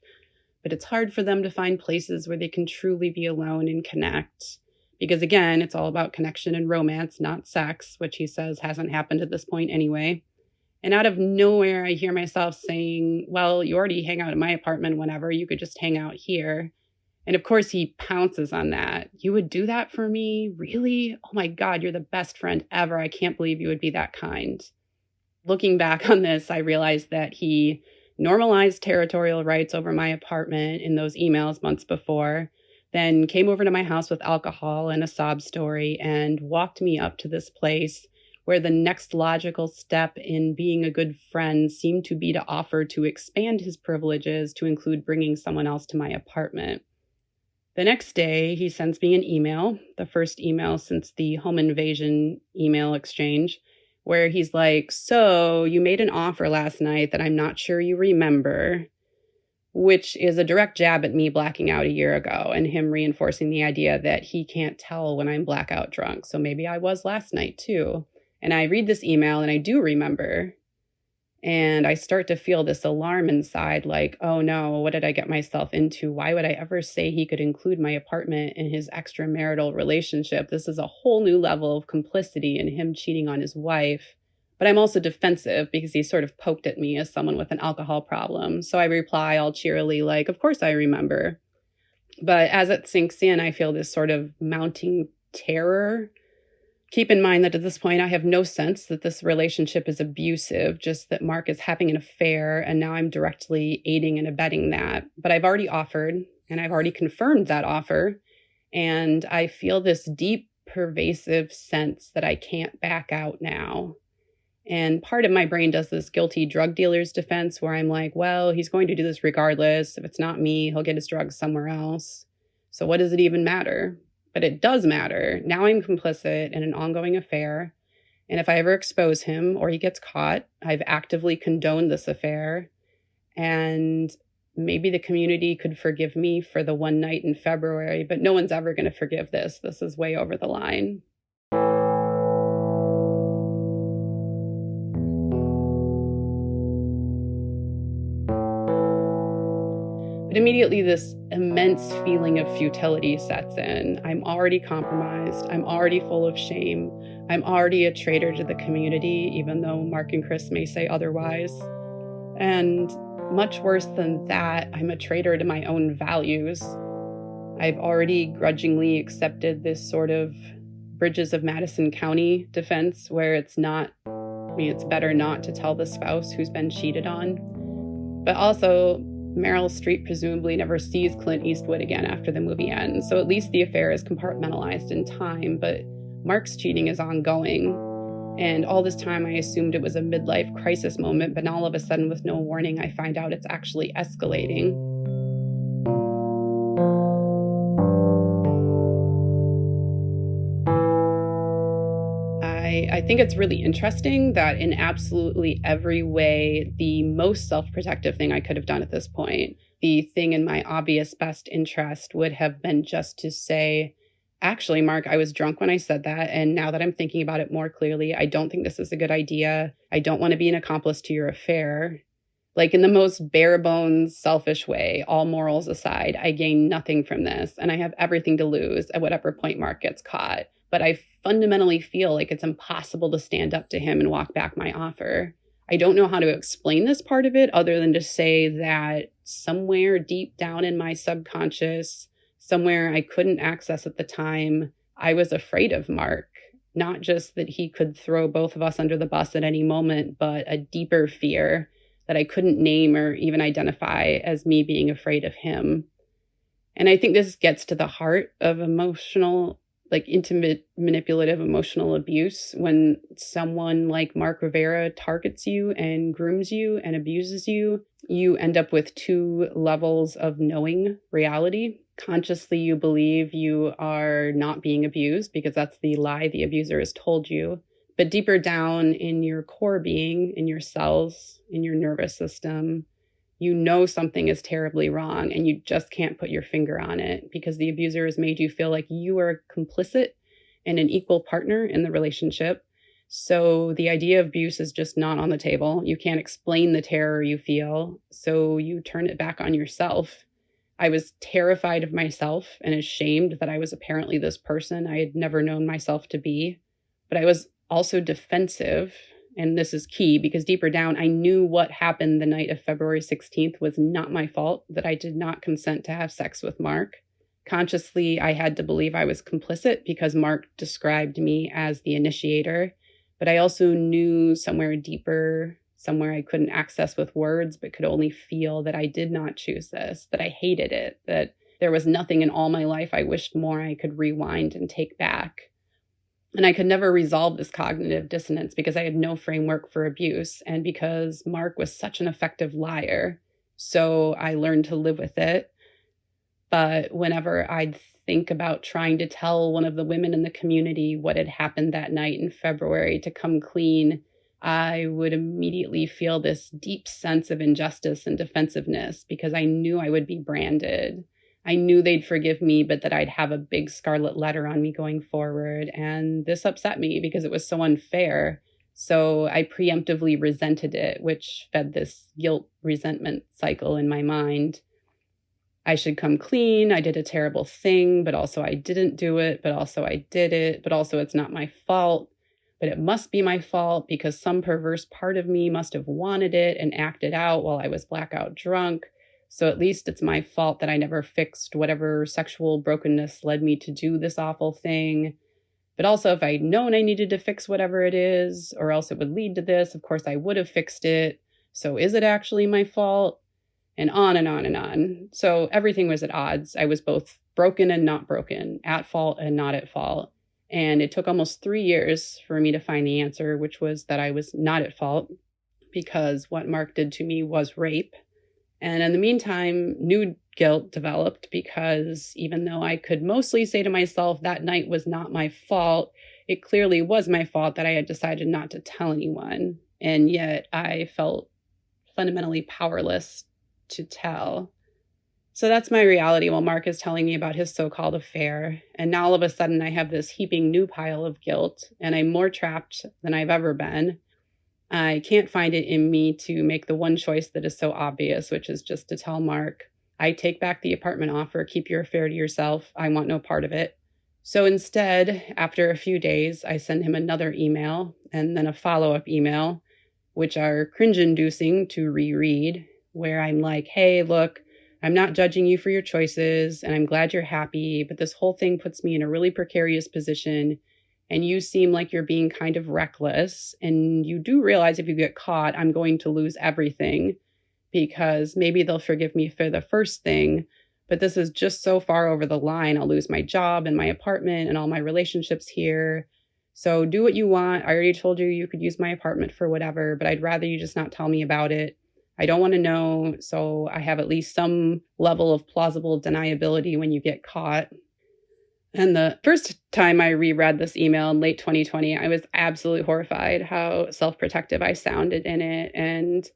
But it's hard for them to find places where they can truly be alone and connect. Because again, it's all about connection and romance, not sex, which he says hasn't happened at this point anyway. And out of nowhere, I hear myself saying, well, you already hang out at my apartment whenever, you could just hang out here. And of course, he pounces on that. You would do that for me? Really? Oh my God, you're the best friend ever. I can't believe you would be that kind. Looking back on this, I realized that he normalized territorial rights over my apartment in those emails months before, then came over to my house with alcohol and a sob story and walked me up to this place where the next logical step in being a good friend seemed to be to offer to expand his privileges to include bringing someone else to my apartment. The next day, he sends me an email, the first email since the home invasion email exchange, where he's like, so you made an offer last night that I'm not sure you remember, which is a direct jab at me blacking out a year ago and him reinforcing the idea that he can't tell when I'm blackout drunk. So maybe I was last night too. And I read this email and I do remember. And I start to feel this alarm inside, like, oh no, what did I get myself into? Why would I ever say he could include my apartment in his extramarital relationship? This is a whole new level of complicity in him cheating on his wife. But I'm also defensive because he sort of poked at me as someone with an alcohol problem. So I reply all cheerily, like, of course I remember. But as it sinks in, I feel this sort of mounting terror. Keep in mind that at this point, I have no sense that this relationship is abusive, just that Mark is having an affair, and now I'm directly aiding and abetting that. But I've already offered, and I've already confirmed that offer, and I feel this deep, pervasive sense that I can't back out now. And part of my brain does this guilty drug dealer's defense where I'm like, well, he's going to do this regardless. If it's not me, he'll get his drugs somewhere else. So what does it even matter? But it does matter. Now I'm complicit in an ongoing affair. And if I ever expose him or he gets caught, I've actively condoned this affair. And maybe the community could forgive me for the one night in February, but no one's ever going to forgive this. This is way over the line. But immediately this immense feeling of futility sets in. I'm already compromised. I'm already full of shame. I'm already a traitor to the community, even though Mark and Chris may say otherwise. And much worse than that, I'm a traitor to my own values. I've already grudgingly accepted this sort of Bridges of Madison County defense where it's better not to tell the spouse who's been cheated on. But also, Meryl Streep presumably never sees Clint Eastwood again after the movie ends, so at least the affair is compartmentalized in time, but Mark's cheating is ongoing. And all this time I assumed it was a midlife crisis moment, but all of a sudden with no warning, I find out it's actually escalating. I think it's really interesting that in absolutely every way, the most self-protective thing I could have done at this point, the thing in my obvious best interest would have been just to say, actually, Mark, I was drunk when I said that. And now that I'm thinking about it more clearly, I don't think this is a good idea. I don't want to be an accomplice to your affair. Like in the most bare bones, selfish way, all morals aside, I gain nothing from this. And I have everything to lose at whatever point Mark gets caught. But I fundamentally feel like it's impossible to stand up to him and walk back my offer. I don't know how to explain this part of it other than to say that somewhere deep down in my subconscious, somewhere I couldn't access at the time, I was afraid of Mark. Not just that he could throw both of us under the bus at any moment, but a deeper fear that I couldn't name or even identify as me being afraid of him. And I think this gets to the heart of intimate, manipulative, emotional abuse. When someone like Mark Rivera targets you and grooms you and abuses you, you end up with two levels of knowing reality. Consciously, you believe you are not being abused because that's the lie the abuser has told you. But deeper down in your core being, in your cells, in your nervous system, you know something is terribly wrong and you just can't put your finger on it because the abuser has made you feel like you are complicit and an equal partner in the relationship. So the idea of abuse is just not on the table. You can't explain the terror you feel, so you turn it back on yourself. I was terrified of myself and ashamed that I was apparently this person I had never known myself to be. But I was also defensive. And this is key because deeper down, I knew what happened the night of February 16th was not my fault, that I did not consent to have sex with Mark. Consciously, I had to believe I was complicit because Mark described me as the initiator. But I also knew somewhere deeper, somewhere I couldn't access with words, but could only feel that I did not choose this, that I hated it, that there was nothing in all my life I wished more I could rewind and take back. And I could never resolve this cognitive dissonance because I had no framework for abuse and because Mark was such an effective liar. So I learned to live with it. But whenever I'd think about trying to tell one of the women in the community what had happened that night in February to come clean, I would immediately feel this deep sense of injustice and defensiveness because I knew I would be branded. I knew they'd forgive me, but that I'd have a big scarlet letter on me going forward. And this upset me because it was so unfair. So I preemptively resented it, which fed this guilt resentment cycle in my mind. I should come clean. I did a terrible thing, but also I didn't do it, but also I did it, but also it's not my fault. But it must be my fault because some perverse part of me must have wanted it and acted out while I was blackout drunk. So at least it's my fault that I never fixed whatever sexual brokenness led me to do this awful thing. But also, if I'd known I needed to fix whatever it is, or else it would lead to this, of course I would have fixed it. So is it actually my fault? And on and on and on. So everything was at odds. I was both broken and not broken, at fault and not at fault. And it took almost 3 years for me to find the answer, which was that I was not at fault because what Mark did to me was rape. And in the meantime, nude guilt developed because even though I could mostly say to myself that night was not my fault, it clearly was my fault that I had decided not to tell anyone. And yet I felt fundamentally powerless to tell. So that's my reality while Mark is telling me about his so-called affair. And now all of a sudden I have this heaping new pile of guilt, and I'm more trapped than I've ever been. I can't find it in me to make the one choice that is so obvious, which is just to tell Mark, I take back the apartment offer, keep your affair to yourself, I want no part of it. So instead, after a few days, I send him another email and then a follow-up email, which are cringe-inducing to reread, where I'm like, hey, look, I'm not judging you for your choices, and I'm glad you're happy, but this whole thing puts me in a really precarious position, and you seem like you're being kind of reckless, and you do realize if you get caught, I'm going to lose everything, because maybe they'll forgive me for the first thing, but this is just so far over the line. I'll lose my job and my apartment and all my relationships here. So do what you want. I already told you could use my apartment for whatever, but I'd rather you just not tell me about it. I don't want to know, so I have at least some level of plausible deniability when you get caught. And the first time I reread this email in late 2020, I was absolutely horrified how self-protective I sounded in it. And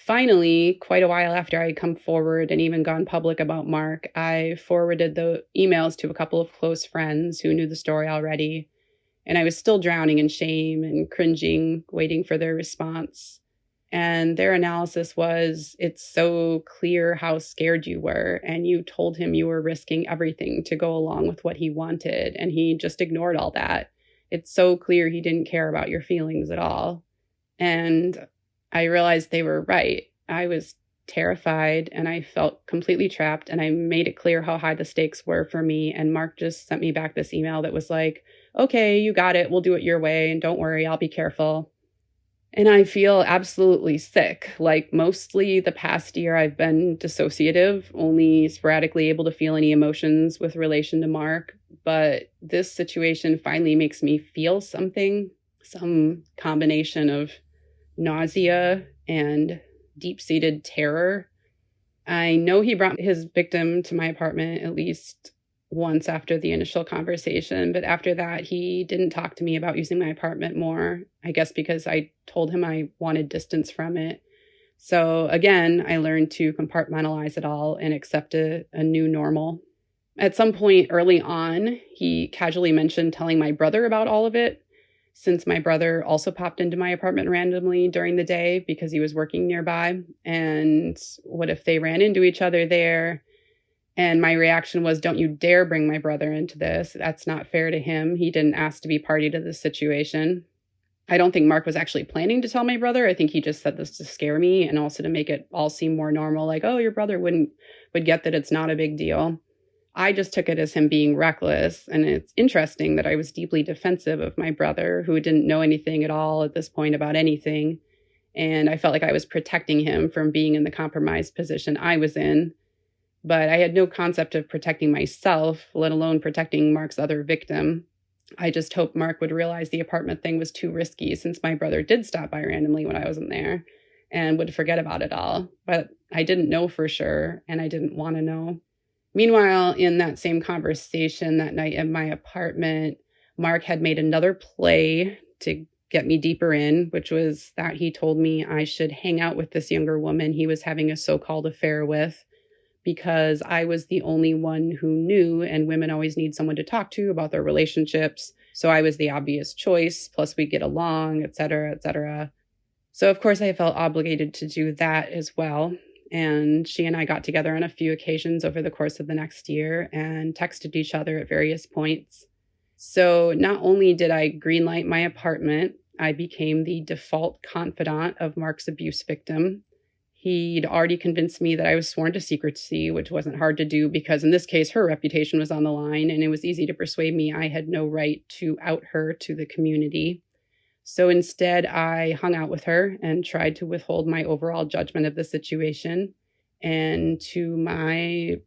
finally, quite a while after I'd come forward and even gone public about Mark, I forwarded the emails to a couple of close friends who knew the story already. And I was still drowning in shame and cringing, waiting for their response. And their analysis was, it's so clear how scared you were, and you told him you were risking everything to go along with what he wanted, and he just ignored all that. It's so clear he didn't care about your feelings at all. And I realized they were right. I was terrified, and I felt completely trapped, and I made it clear how high the stakes were for me, and Mark just sent me back this email that was like, okay, you got it, we'll do it your way, and don't worry, I'll be careful. And I feel absolutely sick. Like mostly the past year, I've been dissociative, only sporadically able to feel any emotions with relation to Mark. But this situation finally makes me feel something, some combination of nausea and deep-seated terror. I know he brought his victim to my apartment at least once after the initial conversation, but after that, he didn't talk to me about using my apartment more, I guess because I told him I wanted distance from it. So again, I learned to compartmentalize it all and accept a new normal. At some point early on, he casually mentioned telling my brother about all of it, since my brother also popped into my apartment randomly during the day because he was working nearby. And what if they ran into each other there? And my reaction was, don't you dare bring my brother into this. That's not fair to him. He didn't ask to be party to this situation. I don't think Mark was actually planning to tell my brother. I think he just said this to scare me and also to make it all seem more normal. Like, oh, your brother would get that it's not a big deal. I just took it as him being reckless. And it's interesting that I was deeply defensive of my brother, who didn't know anything at all at this point about anything. And I felt like I was protecting him from being in the compromised position I was in. But I had no concept of protecting myself, let alone protecting Mark's other victim. I just hoped Mark would realize the apartment thing was too risky, since my brother did stop by randomly when I wasn't there and would forget about it all. But I didn't know for sure, and I didn't want to know. Meanwhile, in that same conversation that night in my apartment, Mark had made another play to get me deeper in, which was that he told me I should hang out with this younger woman he was having a so-called affair with, because I was the only one who knew, and women always need someone to talk to about their relationships. So I was the obvious choice, plus we get along, et cetera, et cetera. So of course I felt obligated to do that as well. And she and I got together on a few occasions over the course of the next year and texted each other at various points. So not only did I greenlight my apartment, I became the default confidant of Mark's abuse victim. He'd already convinced me that I was sworn to secrecy, which wasn't hard to do because in this case, her reputation was on the line, and it was easy to persuade me I had no right to out her to the community. So instead, I hung out with her and tried to withhold my overall judgment of the situation. And to my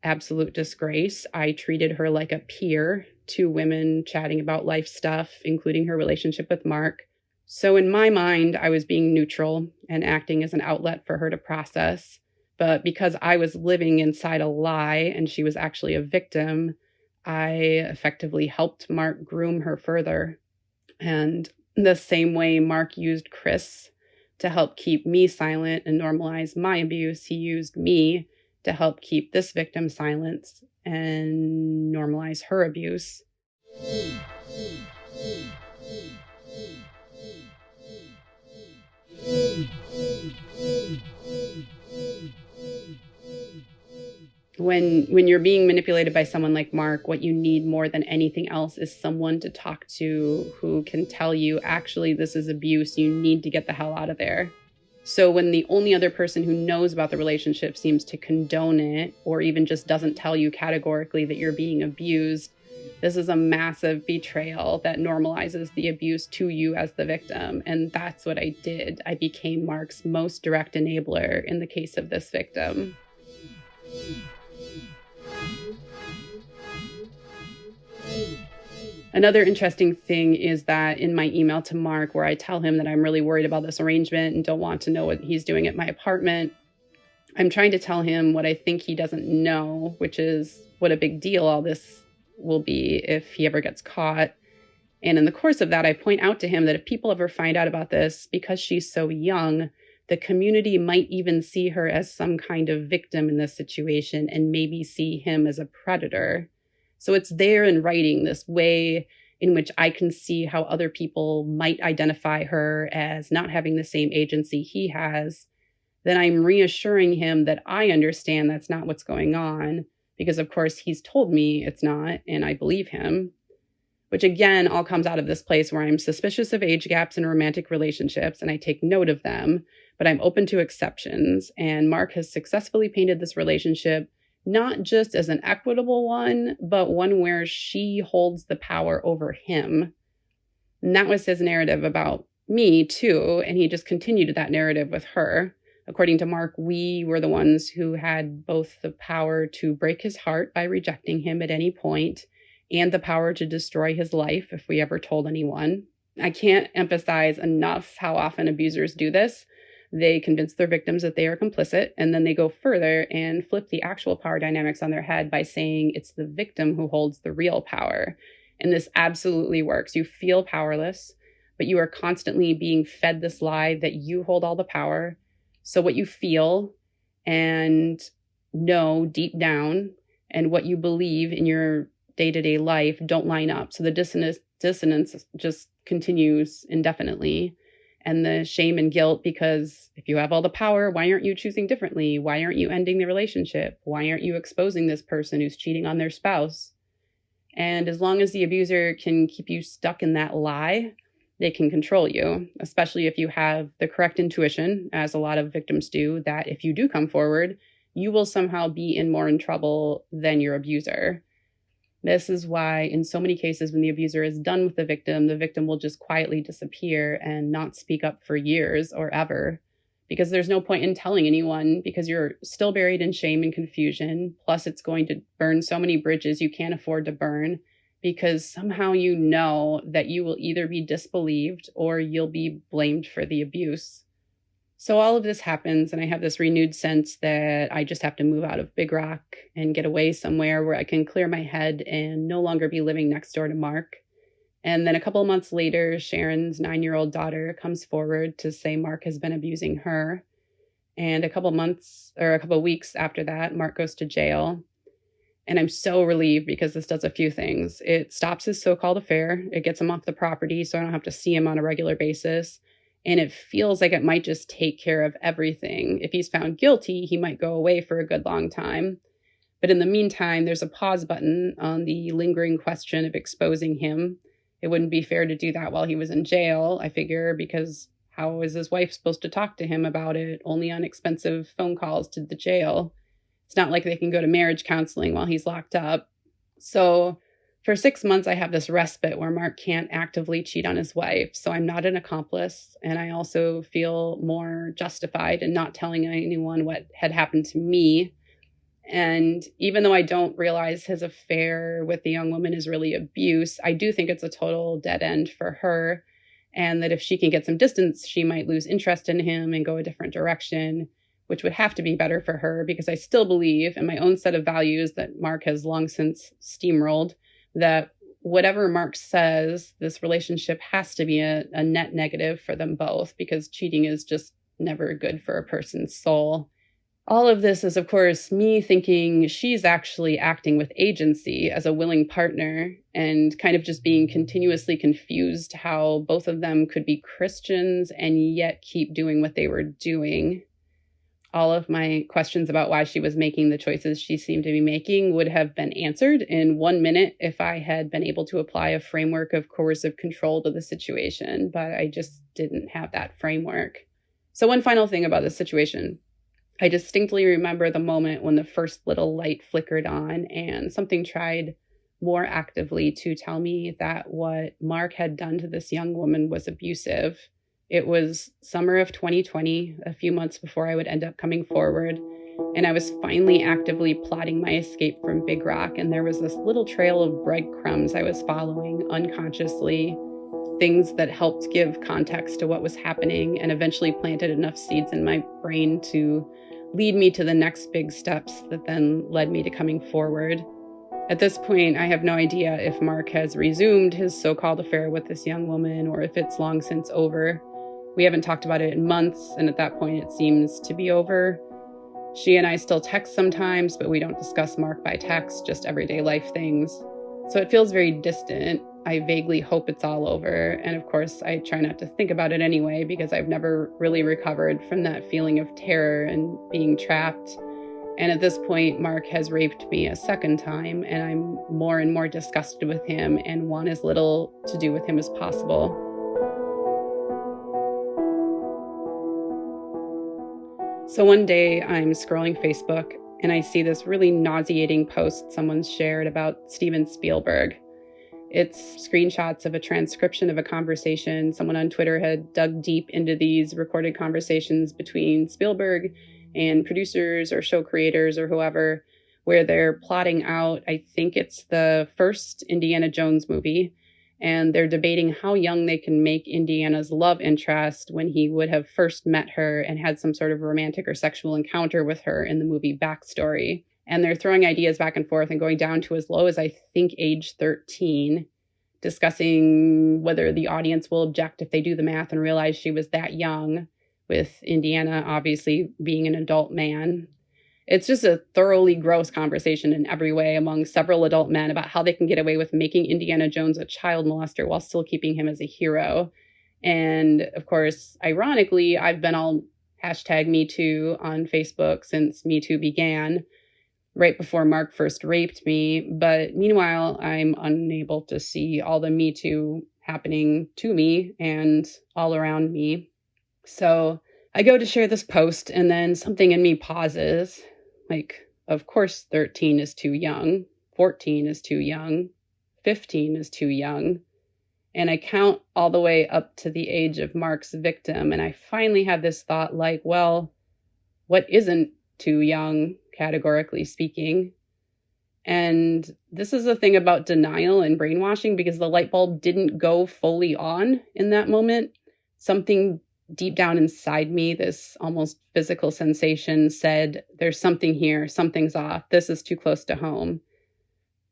absolute disgrace, I treated her like a peer to women chatting about life stuff, including her relationship with Mark. So in my mind, I was being neutral and acting as an outlet for her to process. But because I was living inside a lie and she was actually a victim, I effectively helped Mark groom her further. And the same way Mark used Chris to help keep me silent and normalize my abuse, he used me to help keep this victim silent and normalize her abuse. When you're being manipulated by someone like Mark, what you need more than anything else is someone to talk to who can tell you, actually, this is abuse. You need to get the hell out of there. So when the only other person who knows about the relationship seems to condone it, or even just doesn't tell you categorically that you're being abused, this is a massive betrayal that normalizes the abuse to you as the victim. And that's what I did. I became Mark's most direct enabler in the case of this victim. Another interesting thing is that in my email to Mark, where I tell him that I'm really worried about this arrangement and don't want to know what he's doing at my apartment, I'm trying to tell him what I think he doesn't know, which is what a big deal all this will be if he ever gets caught. And in the course of that, I point out to him that if people ever find out about this, because she's so young, the community might even see her as some kind of victim in this situation and maybe see him as a predator. So it's there in writing, this way in which I can see how other people might identify her as not having the same agency he has. Then I'm reassuring him that I understand that's not what's going on, because of course he's told me it's not, and I believe him. Which again, all comes out of this place where I'm suspicious of age gaps in romantic relationships, and I take note of them, but I'm open to exceptions. And Mark has successfully painted this relationship not just as an equitable one, but one where she holds the power over him. And that was his narrative about me too, and he just continued that narrative with her. According to Mark, we were the ones who had both the power to break his heart by rejecting him at any point, and the power to destroy his life if we ever told anyone. I can't emphasize enough how often abusers do this. They convince their victims that they are complicit, and then they go further and flip the actual power dynamics on their head by saying it's the victim who holds the real power. And this absolutely works. You feel powerless, but you are constantly being fed this lie that you hold all the power. So what you feel and know deep down and what you believe in your day-to-day life don't line up. So the dissonance just continues indefinitely. And the shame and guilt, because if you have all the power, why aren't you choosing differently? Why aren't you ending the relationship? Why aren't you exposing this person who's cheating on their spouse? And as long as the abuser can keep you stuck in that lie, they can control you, especially if you have the correct intuition, as a lot of victims do, that if you do come forward, you will somehow be more in trouble than your abuser. This is why in so many cases when the abuser is done with the victim will just quietly disappear and not speak up for years or ever, because there's no point in telling anyone, because you're still buried in shame and confusion. Plus it's going to burn so many bridges you can't afford to burn, because somehow you know that you will either be disbelieved or you'll be blamed for the abuse. So all of this happens, and I have this renewed sense that I just have to move out of Big Rock and get away somewhere where I can clear my head and no longer be living next door to Mark. And then a couple of months later, Sharon's 9-year-old daughter comes forward to say Mark has been abusing her. And a couple of weeks after that, Mark goes to jail. And I'm so relieved, because this does a few things. It stops his so-called affair. It gets him off the property so I don't have to see him on a regular basis. And it feels like it might just take care of everything. If he's found guilty, he might go away for a good long time. But in the meantime, there's a pause button on the lingering question of exposing him. It wouldn't be fair to do that while he was in jail, I figure, because how is his wife supposed to talk to him about it? Only on expensive phone calls to the jail. It's not like they can go to marriage counseling while he's locked up. So for 6 months, I have this respite where Mark can't actively cheat on his wife. So I'm not an accomplice. And I also feel more justified in not telling anyone what had happened to me. And even though I don't realize his affair with the young woman is really abuse, I do think it's a total dead end for her. And that if she can get some distance, she might lose interest in him and go a different direction, which would have to be better for her because I still believe in my own set of values that Mark has long since steamrolled, that whatever Mark says, this relationship has to be a net negative for them both, because cheating is just never good for a person's soul. All of this is, of course, me thinking she's actually acting with agency as a willing partner and kind of just being continuously confused how both of them could be Christians and yet keep doing what they were doing. All of my questions about why she was making the choices she seemed to be making would have been answered in 1 minute if I had been able to apply a framework of coercive control to the situation, but I just didn't have that framework. So one final thing about this situation. I distinctly remember the moment when the first little light flickered on and something tried more actively to tell me that what Mark had done to this young woman was abusive. It was summer of 2020, a few months before I would end up coming forward, and I was finally actively plotting my escape from Big Rock, and there was this little trail of breadcrumbs I was following unconsciously, things that helped give context to what was happening and eventually planted enough seeds in my brain to lead me to the next big steps that then led me to coming forward. At this point, I have no idea if Mark has resumed his so-called affair with this young woman or if it's long since over. We haven't talked about it in months, and at that point it seems to be over. She and I still text sometimes, but we don't discuss Mark by text, just everyday life things. So it feels very distant. I vaguely hope it's all over. And of course, I try not to think about it anyway, because I've never really recovered from that feeling of terror and being trapped. And at this point, Mark has raped me a second time, and I'm more and more disgusted with him and want as little to do with him as possible. So one day I'm scrolling Facebook and I see this really nauseating post someone shared about Steven Spielberg. It's screenshots of a transcription of a conversation. Someone on Twitter had dug deep into these recorded conversations between Spielberg and producers or show creators or whoever, where they're plotting out, I think it's the first Indiana Jones movie, and they're debating how young they can make Indiana's love interest when he would have first met her and had some sort of romantic or sexual encounter with her in the movie Backstory. And they're throwing ideas back and forth and going down to as low as, I think, age 13, discussing whether the audience will object if they do the math and realize she was that young, with Indiana obviously being an adult man. It's just a thoroughly gross conversation in every way among several adult men about how they can get away with making Indiana Jones a child molester while still keeping him as a hero. And of course, ironically, I've been all #MeToo on Facebook since Me Too began, right before Mark first raped me. But meanwhile, I'm unable to see all the Me Too happening to me and all around me. So I go to share this post, and then something in me pauses. Like, of course, 13 is too young, 14 is too young, 15 is too young. And I count all the way up to the age of Mark's victim. And I finally have this thought like, well, what isn't too young, categorically speaking? And this is the thing about denial and brainwashing, because the light bulb didn't go fully on in that moment. Something deep down inside me, this almost physical sensation said, there's something here, something's off, this is too close to home.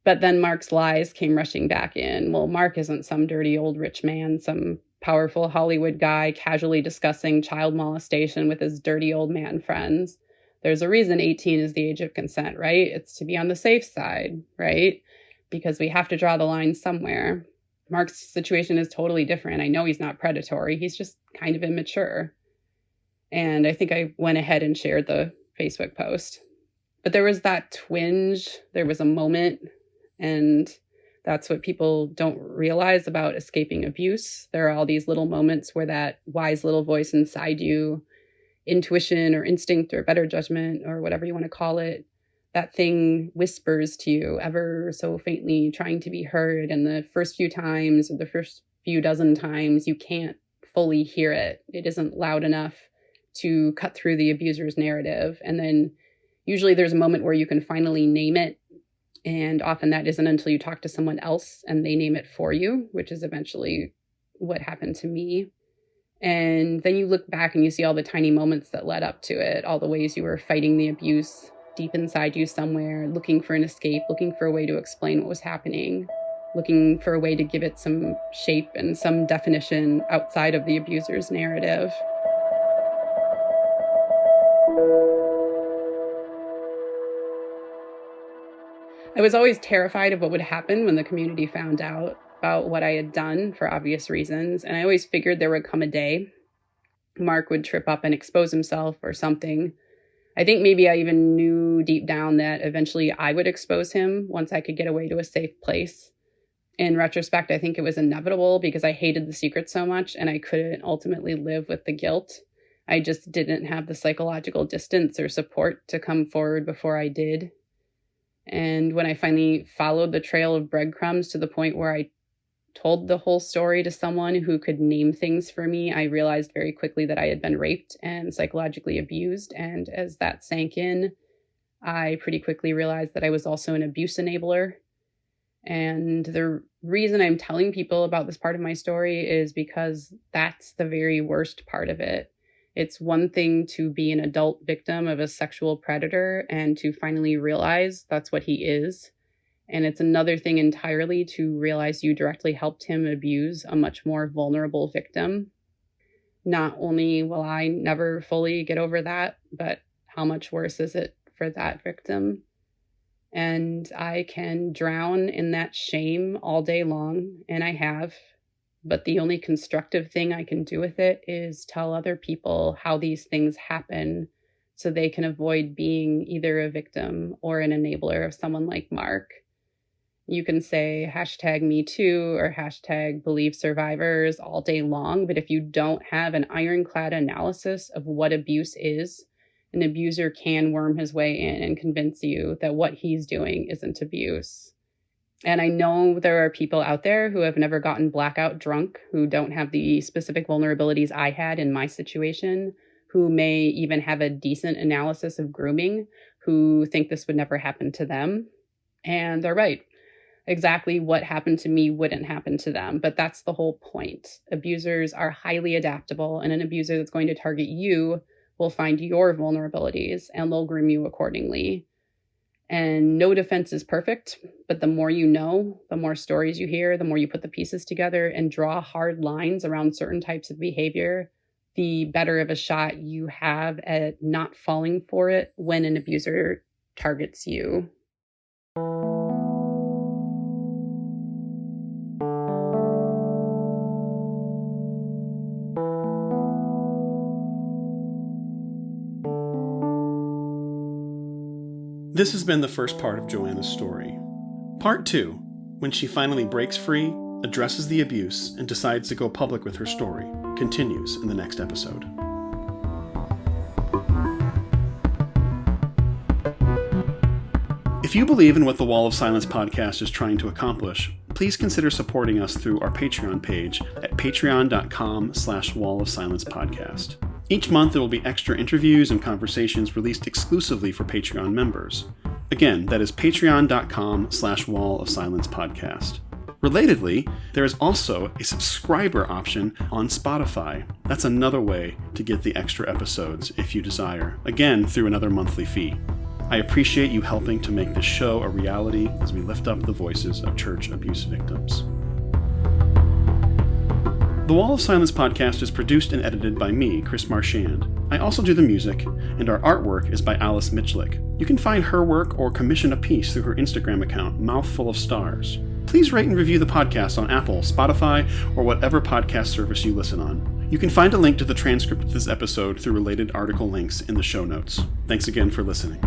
But then Mark's lies came rushing back in. Well, Mark isn't some dirty old rich man, some powerful Hollywood guy casually discussing child molestation with his dirty old man friends. There's a reason 18 is the age of consent, right? It's to be on the safe side, right? Because we have to draw the line somewhere. Mark's situation is totally different. I know he's not predatory. He's just kind of immature. And I think I went ahead and shared the Facebook post. But there was that twinge. There was a moment. And that's what people don't realize about escaping abuse. There are all these little moments where that wise little voice inside you, intuition or instinct or better judgment or whatever you want to call it, that thing whispers to you ever so faintly, trying to be heard. And the first few times, or the first few dozen times, you can't fully hear it. It isn't loud enough to cut through the abuser's narrative. And then usually there's a moment where you can finally name it. And often that isn't until you talk to someone else and they name it for you, which is eventually what happened to me. And then you look back and you see all the tiny moments that led up to it, all the ways you were fighting the abuse deep inside you somewhere, looking for an escape, looking for a way to explain what was happening, looking for a way to give it some shape and some definition outside of the abuser's narrative. I was always terrified of what would happen when the community found out about what I had done for obvious reasons. And I always figured there would come a day Mark would trip up and expose himself or something. I think maybe I even knew deep down that eventually I would expose him once I could get away to a safe place. In retrospect, I think it was inevitable because I hated the secret so much and I couldn't ultimately live with the guilt. I just didn't have the psychological distance or support to come forward before I did. And when I finally followed the trail of breadcrumbs to the point where I told the whole story to someone who could name things for me, I realized very quickly that I had been raped and psychologically abused. And as that sank in, I pretty quickly realized that I was also an abuse enabler. And the reason I'm telling people about this part of my story is because that's the very worst part of it. It's one thing to be an adult victim of a sexual predator and to finally realize that's what he is. And it's another thing entirely to realize you directly helped him abuse a much more vulnerable victim. Not only will I never fully get over that, but how much worse is it for that victim? And I can drown in that shame all day long, and I have. But the only constructive thing I can do with it is tell other people how these things happen so they can avoid being either a victim or an enabler of someone like Mark. You can say #MeToo or #BelieveSurvivors all day long, but if you don't have an ironclad analysis of what abuse is, an abuser can worm his way in and convince you that what he's doing isn't abuse. And I know there are people out there who have never gotten blackout drunk, who don't have the specific vulnerabilities I had in my situation, who may even have a decent analysis of grooming, who think this would never happen to them. And they're right. Exactly what happened to me wouldn't happen to them, but that's the whole point. Abusers are highly adaptable, and an abuser that's going to target you will find your vulnerabilities and they'll groom you accordingly. And no defense is perfect, but the more you know, the more stories you hear, the more you put the pieces together and draw hard lines around certain types of behavior, the better of a shot you have at not falling for it when an abuser targets you. This has been the first part of Joanna's story. Part 2, when she finally breaks free, addresses the abuse, and decides to go public with her story, continues in the next episode. If you believe in what the Wall of Silence podcast is trying to accomplish, please consider supporting us through our Patreon page at patreon.com/Wall of Silence podcast. Each month there will be extra interviews and conversations released exclusively for Patreon members. Again, that is patreon.com/Wall of Silence podcast. Relatedly, there is also a subscriber option on Spotify. That's another way to get the extra episodes if you desire, again through another monthly fee. I appreciate you helping to make this show a reality as we lift up the voices of church abuse victims. The Wall of Silence podcast is produced and edited by me, Chris Marchand. I also do the music, and our artwork is by Alice Mitchlick. You can find her work or commission a piece through her Instagram account, Mouthful of Stars. Please rate and review the podcast on Apple, Spotify, or whatever podcast service you listen on. You can find a link to the transcript of this episode through related article links in the show notes. Thanks again for listening.